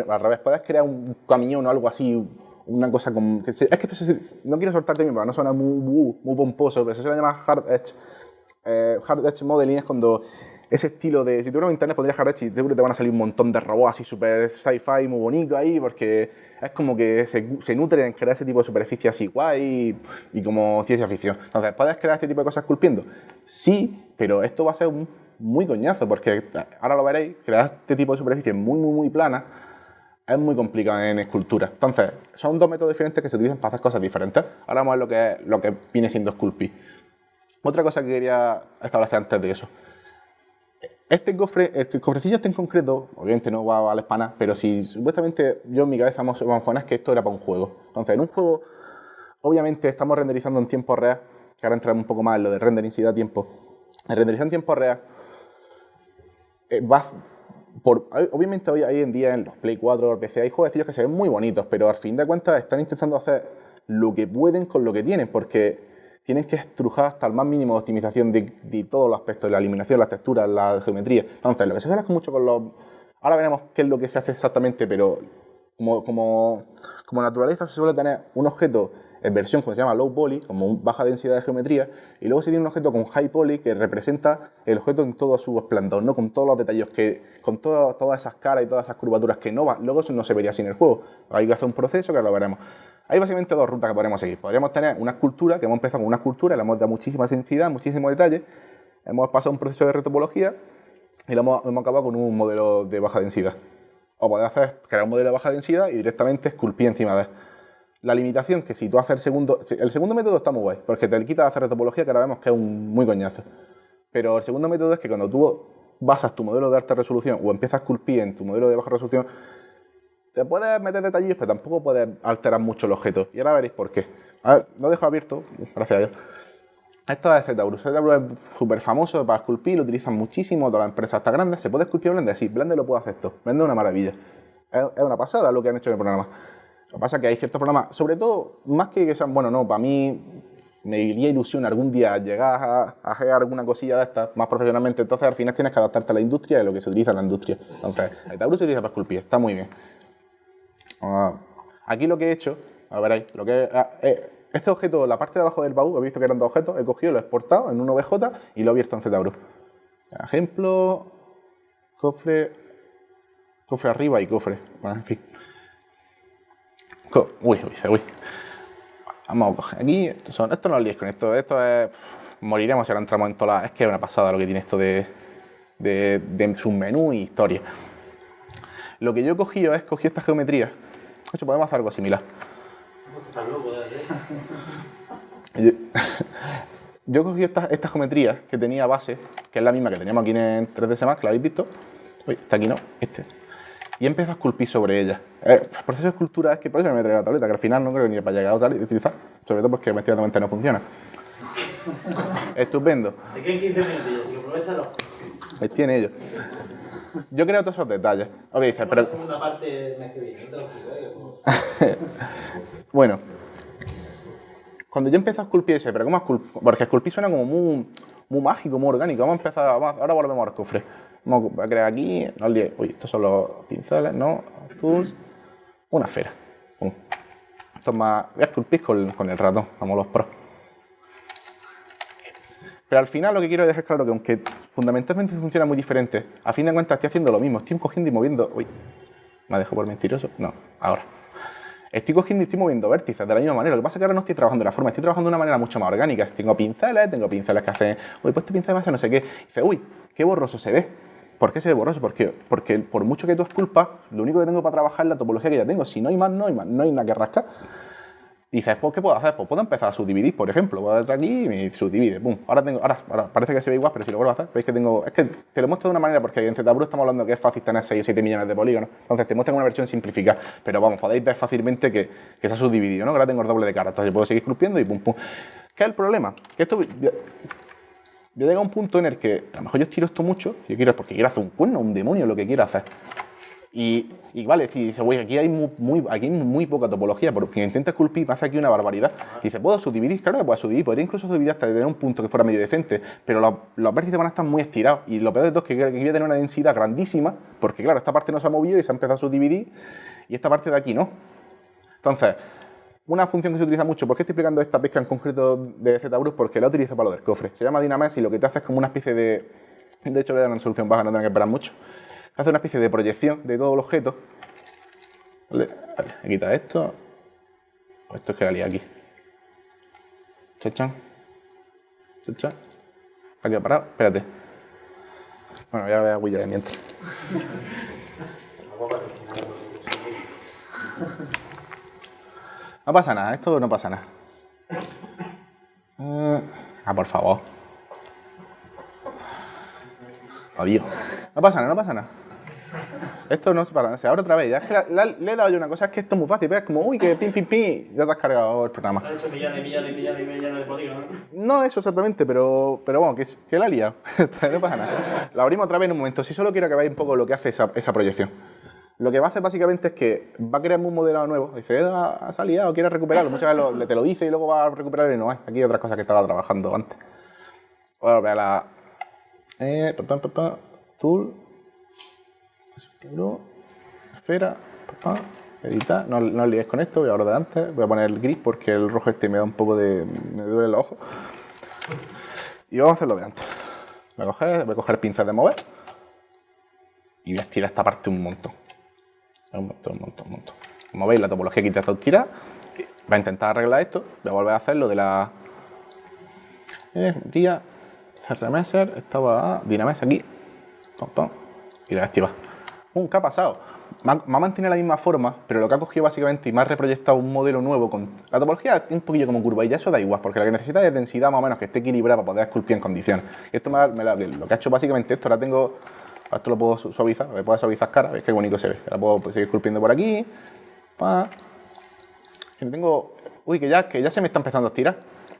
Al revés, puedes crear un camión o algo así, una cosa como... Es que esto no quiero soltarte bien, para no suena muy pomposo, pero eso se llama Hard Edge Modeling, es cuando ese estilo de... Si tú en internet pondrías Hard Edge y seguro te van a salir un montón de robots así súper sci-fi, muy bonito ahí, porque es como que se nutre en crear ese tipo de superficie así guay y como ciencia ficción. Entonces, ¿puedes crear este tipo de cosas esculpiendo? Sí, pero esto va a ser muy coñazo, porque ahora lo veréis, crear este tipo de superficie muy plana es muy complicado en escultura. Entonces, son dos métodos diferentes que se utilizan para hacer cosas diferentes. Ahora vamos a ver lo que viene siendo esculpir. Otra cosa que quería establecer antes de eso. Este cofrecillo en concreto, obviamente no va a la hispana, pero si supuestamente yo en mi cabeza vamos a poner que esto era para un juego. Entonces, en un juego, obviamente estamos renderizando en tiempo real, que ahora entramos un poco más en lo de rendering si da tiempo. En renderización en tiempo real, obviamente hoy en día en los Play 4 o PC hay jueguecillos que se ven muy bonitos, pero al fin de cuentas están intentando hacer lo que pueden con lo que tienen, porque tienen que estrujar hasta el más mínimo de optimización de todos los aspectos, la iluminación, las texturas, la geometría. Entonces, lo que se hace mucho con los... Ahora veremos qué es lo que se hace exactamente, pero como naturaleza se suele tener un objeto en versión como se llama low poly, como baja densidad de geometría, y luego se tiene un objeto con high poly que representa el objeto en todo su esplendor, ¿no? Con todos los detalles, con todas esas caras y todas esas curvaturas que luego eso no se vería así en el juego. Hay que hacer un proceso que lo veremos. Hay básicamente dos rutas que podremos seguir. Podríamos tener una escultura, que hemos empezado con una escultura, le hemos dado muchísima sensibilidad, muchísimo detalle, hemos pasado un proceso de retopología y hemos acabado con un modelo de baja densidad. O podemos crear un modelo de baja densidad y directamente esculpir encima de él. La limitación que si tú haces el segundo método está muy guay, porque te quita hacer retopología, que ahora vemos que es muy coñazo. Pero el segundo método es que cuando tú basas tu modelo de alta resolución o empiezas a esculpir en tu modelo de baja resolución, te puedes meter detalles, pero tampoco puedes alterar mucho el objeto. Y ahora veréis por qué. A ver, lo dejo abierto, gracias a Dios. Esto es ZBrush. ZBrush es súper famoso para esculpir, lo utilizan muchísimo, todas las empresas hasta grandes. ¿Se puede esculpir Blender? Sí, Blender lo puede hacer esto. Blender es una maravilla. Es una pasada lo que han hecho en el programa. Lo que pasa es que hay ciertos programas, sobre todo, más que sean, bueno, no, para mí me diría ilusión algún día llegar a hacer alguna cosilla de estas más profesionalmente. Entonces, al final tienes que adaptarte a la industria y a lo que se utiliza en la industria. Entonces, ZBrush se utiliza para esculpir, está muy bien. Aquí lo que he hecho, ahora veréis, este objeto, la parte de abajo del baúl, he visto que eran dos objetos, he cogido, lo he exportado en un OBJ y lo he abierto en ZBrush. Ejemplo, cofre arriba y cofre, bueno, en fin. Uy. Vamos a coger aquí, esto no lo líes con esto es... Moriremos si ahora entramos en todas las... Es que es una pasada lo que tiene esto de submenú y historia. Lo que yo he cogido esta geometría. De hecho, podemos hacer algo similar. Estás loco, Yo he cogido esta geometría que tenía base, que es la misma que teníamos aquí en 3ds Max, que la habéis visto. Uy, está aquí no, y empiezo a esculpir sobre ella. El proceso de escultura es que por eso me trae la tableta, que al final no creo ni para llegar a usar y utilizar, sobre todo porque investigadamente no funciona. Estupendo. Te quedan 15 minutos, y aprovechalo. Tiene ello. Yo creo todos esos detalles. Ok, dices, pero... La segunda parte me escribí, no te lo explico, Bueno. Cuando yo empecé a esculpir ese, pero ¿cómo esculpir? Porque esculpir suena como muy mágico, muy orgánico. Ahora volvemos al cofre. Vamos a crear aquí, no olvidéis. Uy, estos son los pinceles, ¿no? Tools. Una esfera. Esto es más... Voy a esculpir con el ratón, como los pros. Pero al final lo que quiero dejar claro que aunque fundamentalmente funciona muy diferente, a fin de cuentas estoy haciendo lo mismo. Estoy cogiendo y moviendo... Uy, ¿me dejo por mentiroso? No, ahora. Estoy cogiendo y estoy moviendo vértices de la misma manera. Lo que pasa es que ahora no estoy trabajando de la forma, estoy trabajando de una manera mucho más orgánica. Tengo pinceles que hacen... Uy, pues este pincel me hace no sé qué. Y dice, uy, qué borroso se ve. ¿Por qué se ve borroso? Porque por mucho que tú esculpas, lo único que tengo para trabajar es la topología que ya tengo. Si no hay más, no hay nada que rascar. Y dices, pues, ¿qué puedo hacer? Pues puedo empezar a subdividir, por ejemplo. Voy a entrar aquí y me subdivide. ¡Pum! Ahora parece que se ve igual, pero si lo vuelvo a hacer, veis que tengo... Es que te lo muestro de una manera porque en ZBrush estamos hablando que es fácil tener 6 o 7 millones de polígonos. Entonces te muestran una versión simplificada. Pero vamos, podéis ver fácilmente que se ha subdividido, ¿no? Que ahora tengo el doble de cara. Entonces puedo seguir esculpiendo y pum, pum. ¿Qué es el problema? Que esto... Yo llego a un punto en el que a lo mejor yo estiro esto mucho, porque quiero hacer un cuerno, un demonio, lo que quiero hacer. Y vale, si dice, güey, aquí hay muy poca topología, porque intenta esculpir, me hace aquí una barbaridad. Y dice, ¿puedo subdividir? Claro que puedo subdividir, podría incluso subdividir hasta tener un punto que fuera medio decente, pero los vértices van a estar muy estirados. Y lo peor de todo es que voy a tener una densidad grandísima, porque claro, esta parte no se ha movido y se ha empezado a subdividir, y esta parte de aquí no. Entonces, una función que se utiliza mucho, ¿por qué estoy explicando esta pesca en concreto de ZBrush? Porque la utilizo para lo del cofre. Se llama Dynamesh y lo que te hace es como una especie de... De hecho, voy a dar una resolución baja, no tengo que esperar mucho. Hace una especie de proyección de todo el objeto. Vale, he quitado esto. Esto es que la lié aquí. Chachan. Chachan. Aquí ha parado. Espérate. Bueno, ya voy a huir de mientras. No pasa nada, esto no pasa nada. Por favor. Adiós. No pasa nada, no pasa nada. Esto no se para, se abre otra vez. Ya es que le he dado yo una cosa, es que esto es muy fácil. Es como, uy, que pim, pim, pim, ya te has cargado el programa. Han hecho millones de polígonos. No eso exactamente, pero bueno, que la ha liado. No pasa nada. La abrimos otra vez en un momento. Si solo quiero que veáis un poco lo que hace esa proyección. Lo que va a hacer básicamente es que va a crear un modelado nuevo. Dice, ha salido, quiere recuperarlo. Muchas veces te lo dice y luego va a recuperarlo y no es. Aquí hay otras cosas que estaba trabajando antes. Voy a volver a la... Tool. Esfera. Editar. No os liéis con esto, voy a de antes. Voy a poner el gris porque el rojo este me da un poco de... me duele los ojos. Y vamos a hacer lo de antes. Voy a coger pinzas de mover. Y voy a estirar esta parte un montón. Un montón. Como veis, la topología aquí está estirada. Voy a intentar arreglar esto. Voy a volver a hacer lo de la... Día... CRMeser, estaba Dynamesh aquí. Y la he activado. ¿Qué ha pasado? Me ha mantenido la misma forma, pero lo que ha cogido básicamente y me ha reproyectado un modelo nuevo con... La topología es un poquillo como curva y ya eso da igual, porque lo que necesita es densidad más o menos que esté equilibrada para poder esculpir en condiciones. Y esto lo que ha hecho básicamente esto, ahora tengo... Esto lo puedo suavizar, me puedo suavizar cara, veis qué bonito se ve. Ahora puedo seguir esculpiendo por aquí. Tengo... Uy, que ya se me está empezando a estirar.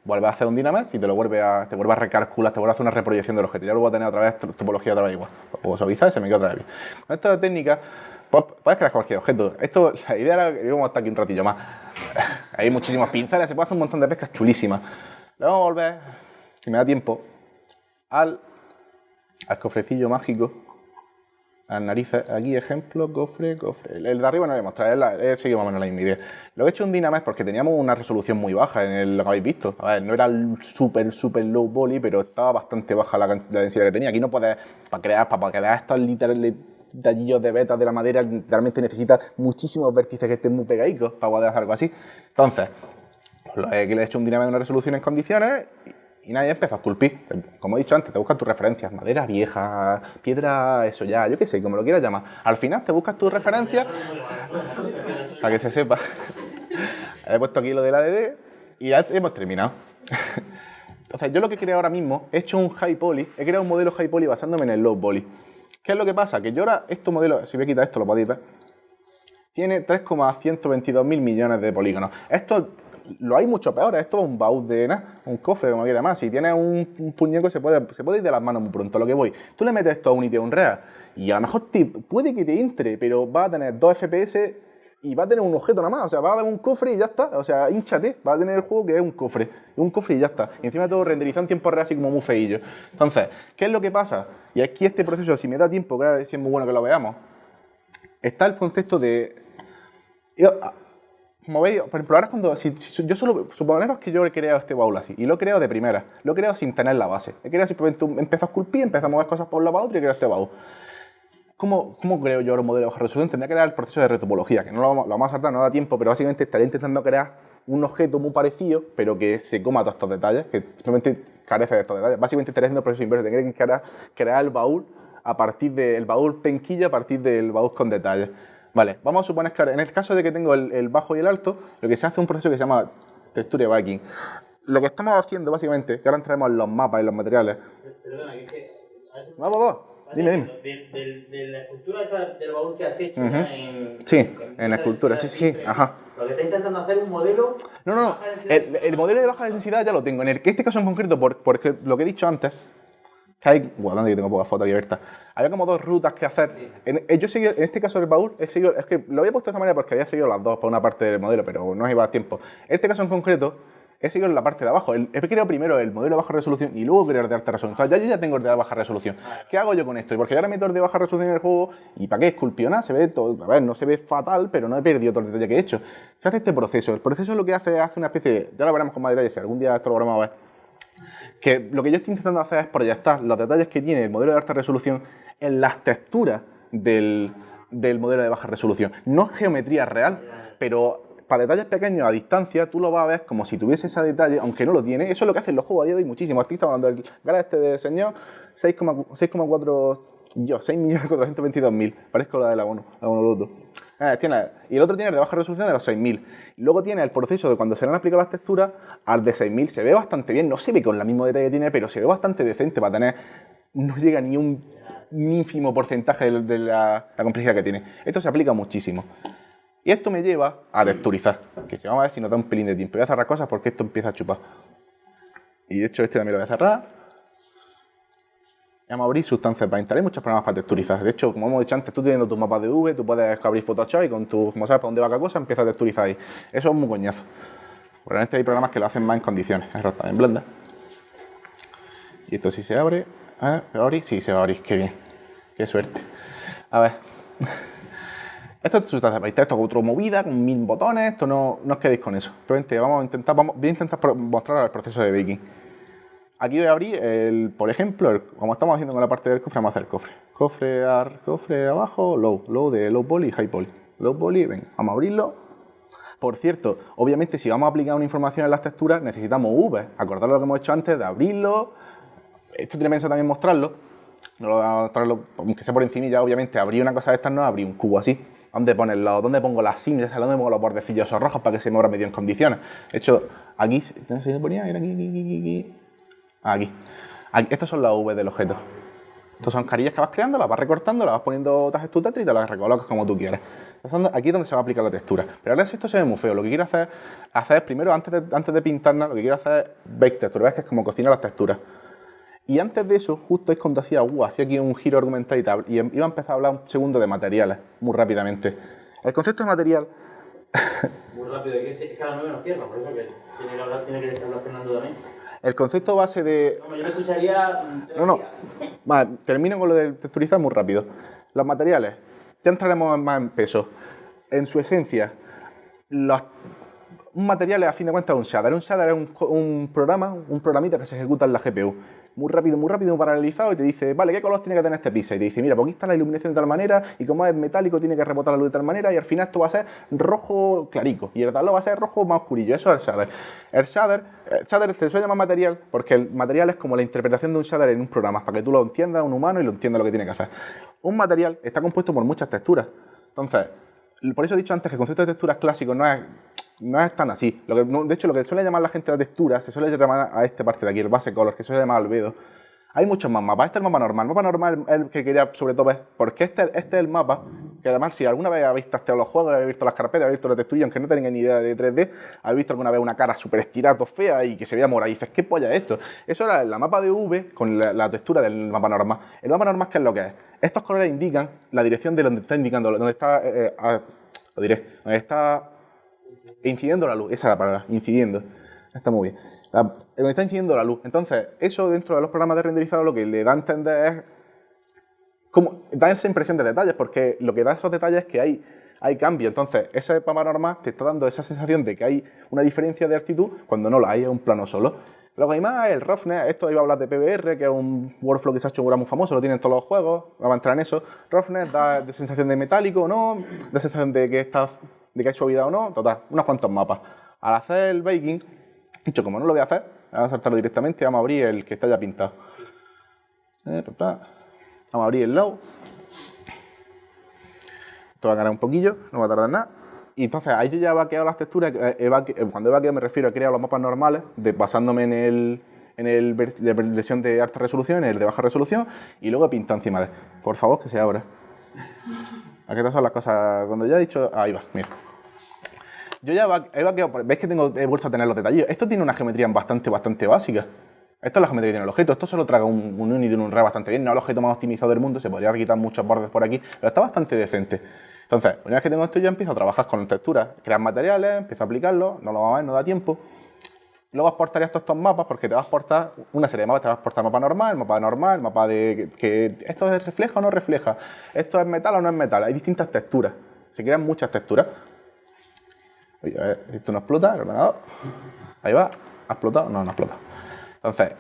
Vuelve a hacer un Dynamesh y te vuelve a recalcular, te vuelve a hacer una reproyección del objeto. Ya lo voy a tener otra vez topología otra vez igual. Lo puedo suavizar y se me queda otra vez bien. Con esta técnica puedes crear cualquier objeto. Esto, la idea era que íbamos hasta aquí un ratillo más. Hay muchísimos pinceles, se puede hacer un montón de pescas chulísimas. Le vamos a volver, si me da tiempo, al cofrecillo mágico. Las narices, aquí ejemplo, cofre. El de arriba no lo voy a mostrar, he seguido más o menos la misma idea. Lo he hecho en Dynamesh porque teníamos una resolución muy baja en lo que habéis visto. A ver, no era el super low poly, pero estaba bastante baja la densidad que tenía. Aquí no puedes, para crear estos detallillos de vetas de la madera, realmente necesitas muchísimos vértices que estén muy pegaditos para poder hacer algo así. Entonces, aquí le he hecho un Dynamesh de una resolución en condiciones y nadie empezó a esculpir. Como he dicho antes, te buscas tus referencias, madera vieja, piedra, eso ya, yo qué sé, como lo quieras llamar. Al final te buscas tus referencias, para que se sepa. He puesto aquí lo del ADD y ya hemos terminado. Entonces, yo lo que he creado ahora mismo, he hecho un high poly, he creado un modelo high poly basándome en el low poly. ¿Qué es lo que pasa? Que yo ahora, este modelo, si voy a quitar esto, lo podéis ver, tiene 3,122.000 millones de polígonos. Esto lo hay mucho peor, esto es un baúl de nada, un cofre, como quiera más. Si tienes un puñeco se puede ir de las manos muy pronto, lo que voy. Tú le metes esto a Unity o a Unreal y a lo mejor puede que te entre, pero va a tener 2 FPS y va a tener un objeto nada más. O sea, va a haber un cofre y ya está. O sea, hinchate, va a tener el juego que es un cofre y ya está. Y encima todo renderizado en tiempo real así como muy feillo. Entonces, ¿qué es lo que pasa? Y aquí este proceso, si me da tiempo, creo que es muy bueno que lo veamos, está el concepto de... Como veis, por ejemplo, ahora cuando... yo solo... Suponeros que yo he creado este baúl así, y lo he creado de primera. Lo he creado sin tener la base. He creado simplemente... Empezó a esculpir, empezó a mover cosas por un lado para otro y he creado este baúl. ¿Cómo creo yo ahora un modelo de baja resolución? Tendría que crear el proceso de retopología, que no lo vamos a saltar, no da tiempo, pero básicamente estaría intentando crear un objeto muy parecido, pero que se coma todos estos detalles, que simplemente carece de estos detalles. Básicamente estaría haciendo el proceso inverso, tendría que crear el baúl a partir del baúl penquilla, a partir del baúl con detalles. Vale, vamos a suponer que ahora, en el caso de que tengo el bajo y el alto, lo que se hace es un proceso que se llama texture backing. Lo que estamos haciendo básicamente, que ahora entraremos en los mapas y los materiales. Perdona, que es que... Vamos. Dime. De la escultura esa del baúl que has hecho Sí, en la escultura, sí, ajá. Lo que está intentando hacer un modelo... No. El modelo de baja densidad ya lo tengo. En este caso en concreto, porque lo que he dicho antes, que hay... Guardando que tengo pocas fotos aquí abiertas. Había como 2 rutas que hacer. Yo seguí, en este caso del baúl, es que lo había puesto de esta manera porque había seguido las dos por una parte del modelo, pero no iba a tiempo. En este caso en concreto, he seguido en la parte de abajo. He creado primero el modelo de baja resolución y luego crear de alta resolución. Entonces yo ya tengo el de baja resolución. ¿Qué hago yo con esto? Porque yo ahora meto el de baja resolución en el juego y ¿para qué esculpiona? Se ve todo, a ver, no se ve fatal, pero no he perdido todo el detalle que he hecho. Se hace este proceso. El proceso lo que hace una especie de, ya lo veremos con más detalle, si algún día esto lo veremos a ver, que lo que yo estoy intentando hacer es proyectar los detalles que tiene el modelo de alta resolución en las texturas del modelo de baja resolución. No es geometría real, pero para detalles pequeños a distancia tú lo vas a ver como si tuviese ese detalle, aunque no lo tiene. Eso es lo que hacen los juegos a día de hoy muchísimo. Aquí estamos hablando del Gara este de señor, 6.422.000. Parezco la de la Bono Loto. Y el otro tiene el de baja resolución de los 6.000. Luego tiene el proceso de cuando se le han aplicado las texturas al de 6.000. Se ve bastante bien, no se ve con el mismo detalle que tiene, pero se ve bastante decente para tener... No llega ni un ínfimo porcentaje de la complejidad que tiene. Esto se aplica muchísimo. Y esto me lleva a texturizar, que si vamos a ver si nos da un pelín de tiempo. Voy a cerrar cosas porque esto empieza a chupar. Y de hecho este también lo voy a cerrar. Vamos a abrir sustancias Paint. Hay muchos programas para texturizar. De hecho, como hemos dicho antes, tú teniendo tus mapas de V, tú puedes abrir Photoshop y con tu, como sabes para dónde va cada cosa, empieza a texturizar ahí. Eso es muy coñazo. Probablemente hay programas que lo hacen más en condiciones. Error también Blender. Y esto sí se abre. ¿Se va a abrir? Sí, se va a abrir. Qué bien. Qué suerte. A ver. Esto es sustancia Paint. Esto es otra movida con 1000 botones. Esto no os quedéis con eso. Simplemente voy a intentar mostrar el proceso de baking. Aquí voy a abrir, por ejemplo, como estamos haciendo con la parte del cofre, vamos a hacer el cofre. Cofre abajo, low de low poly y high poly. Low poly, venga, vamos a abrirlo. Por cierto, obviamente si vamos a aplicar una información en las texturas, necesitamos V. Acordaros lo que hemos hecho antes de abrirlo. Esto tiene pensado también mostrarlo. No lo voy a mostrarlo, aunque sea por encima, obviamente abrir una cosa de estas, no abrir un cubo así. ¿Dónde pongo las sims? ¿Dónde pongo los bordecillos esos rojos para que se me abra medio en condiciones? De hecho, aquí, ¿se ponía? Era aquí. Estos son las V del objeto. Estos son carillas que vas creando, las vas recortando, las vas poniendo tajes tu Tetris y te las recolocas como tú quieras. Aquí es donde se va a aplicar la textura. Pero ahora si esto se ve muy feo, lo que quiero hacer es primero, antes de pintarla, lo que quiero hacer es bake texture, ¿ves? Que es como cocinar las texturas. Y antes de eso, justo es cuando hacía aquí un giro argumental y iba a empezar a hablar un segundo de materiales, muy rápidamente. El concepto de material... Muy rápido, es que a las 9 no cierra, por eso que tiene que estar Fernando también. El concepto base de... No, yo me escucharía... No. Vale, termino con lo de texturizar muy rápido. Los materiales, ya entraremos más en peso. En su esencia, un material es a fin de cuentas un shader. Un shader es un programita que se ejecuta en la GPU. Muy rápido, paralelizado y te dice, vale, ¿qué color tiene que tener este piso? Y te dice, mira, pues aquí está la iluminación de tal manera y como es metálico tiene que rebotar la luz de tal manera y al final esto va a ser rojo clarico y el darlo va a ser rojo más oscurillo. Eso es el shader. El shader se suele llamar material porque el material es como la interpretación de un shader en un programa, para que tú lo entiendas, un humano, y lo entienda lo que tiene que hacer. Un material está compuesto por muchas texturas. Entonces, por eso he dicho antes que el concepto de texturas clásico no es tan así. De hecho, lo que suele llamar la gente la textura, se suele llamar a esta parte de aquí, el base color, que se suele llamar albedo. Hay muchos más mapas. Este es el mapa normal. El mapa normal es el que quería sobre todo ver, porque este es el mapa, que además si alguna vez habéis testeado los juegos, habéis visto las carpetas, habéis visto la textura, y aunque no tengáis ni idea de 3D, habéis visto alguna vez una cara súper estirada, fea y que se veía morada. Y dices, ¿qué polla es esto? Eso era la mapa de V con la textura del mapa normal. El mapa normal, ¿qué es lo que es? Estos colores indican la dirección de donde está indicando, donde está, donde está incidiendo la luz. Esa es la palabra, incidiendo. Está muy bien. Donde está incidiendo la luz. Entonces, eso dentro de los programas de renderizado lo que le da a entender es como da esa impresión de detalles, porque lo que da esos detalles es que hay cambio. Entonces, ese mapa normal te está dando esa sensación de que hay una diferencia de altitud cuando no la hay, es un plano solo. Luego hay más, el roughness, esto iba a hablar de PBR, que es un workflow que se ha hecho ahora muy famoso, lo tienen todos los juegos, vamos a entrar en eso. Roughness da de sensación de metálico o no, da sensación de que hay suavidad o no, total, unos cuantos mapas. Al hacer el baking, dicho, como no lo voy a hacer, vamos a saltarlo directamente, vamos a abrir el que está ya pintado. Vamos a abrir el low. Esto va a ganar un poquillo, no va a tardar nada. Y entonces ahí yo ya he vaqueado las texturas, cuando he vaqueado me refiero a crear los mapas normales, basándome en el versión de alta resolución, en el de baja resolución, y luego he pintado encima de. Por favor, que se abra. Aquí estas son las cosas, cuando ya he dicho, ahí va, mira. Yo ya he vaqueado, veis que he vuelto a tener los detalles. Esto tiene una geometría bastante básica. Esto es la geometría que tiene el objeto. Esto solo traga un unit y un ray bastante bien. No es el objeto más optimizado del mundo, se podría quitar muchos bordes por aquí, pero está bastante decente. Entonces, una vez que tengo esto, ya empiezo a trabajar con texturas, crear materiales, empiezo a aplicarlos, no lo vamos a ver, no da tiempo. luego exportarías todos estos mapas porque te vas a exportar una serie de mapas. Te vas a exportar mapa normal, mapa de que esto es refleja o no refleja, esto es metal o no es metal. Hay distintas texturas, se crean muchas texturas. Oye, a ver, esto no explota, el ordenador. Ahí va, ¿ha explotado? No, no ha explotado. Entonces,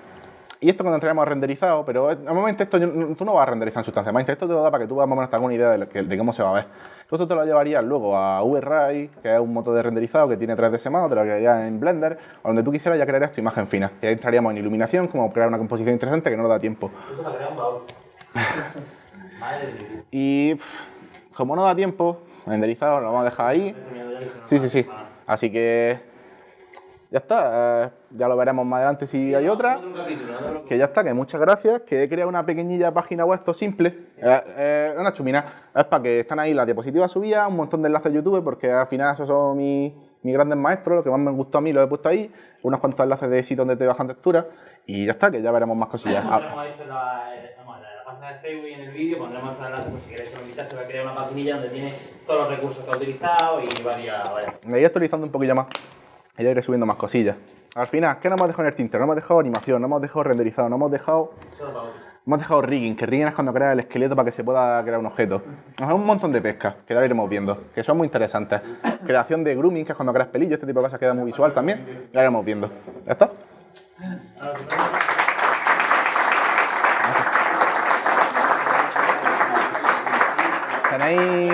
y esto cuando entraremos renderizado, pero normalmente esto tú no vas a renderizar en Substance Master, esto te lo da para que tú más o menos tengas alguna idea de cómo se va a ver. Esto te lo llevarías luego a VRay, que es un motor de renderizado que tiene 3D semado, te lo crearías en Blender, o donde tú quisieras ya crearías tu imagen fina. Y ahí entraríamos en iluminación, como crear una composición interesante que no nos da tiempo. Eso la crea un baúl. Madre mía. Y como no da tiempo, renderizado lo vamos a dejar ahí. Sí. Así que ya está, ya lo veremos más adelante si hay otra. Que ya está, que muchas gracias, que he creado una pequeñilla página web, esto simple, una chumina, es para que están ahí las diapositivas subidas, un montón de enlaces de YouTube, porque al final esos son mis grandes maestros, lo que más me gustó a mí lo he puesto ahí, unos cuantos enlaces de sitios donde te bajan texturas, y ya está, que ya veremos más cosillas. Hemos hecho la página de Facebook y en el vídeo pondremos estos enlaces, pues si queréis un vistazo, se va a crear una paginilla donde tiene todos los recursos que ha utilizado y varias. Me iré actualizando un poquillo más. Y ya iré subiendo más cosillas. Al final, ¿qué nos hemos dejado en el tintero? No hemos dejado animación, no hemos dejado renderizado, no hemos dejado... Hemos dejado rigging, que rigging es cuando creas el esqueleto para que se pueda crear un objeto. Nos da un montón de pesca, que ya lo iremos viendo, que son muy interesantes. Creación de grooming, que es cuando creas pelillos, este tipo de cosas queda muy visual también. Ya lo iremos viendo. ¿Ya está? Tenéis...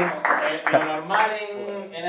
Lo normal en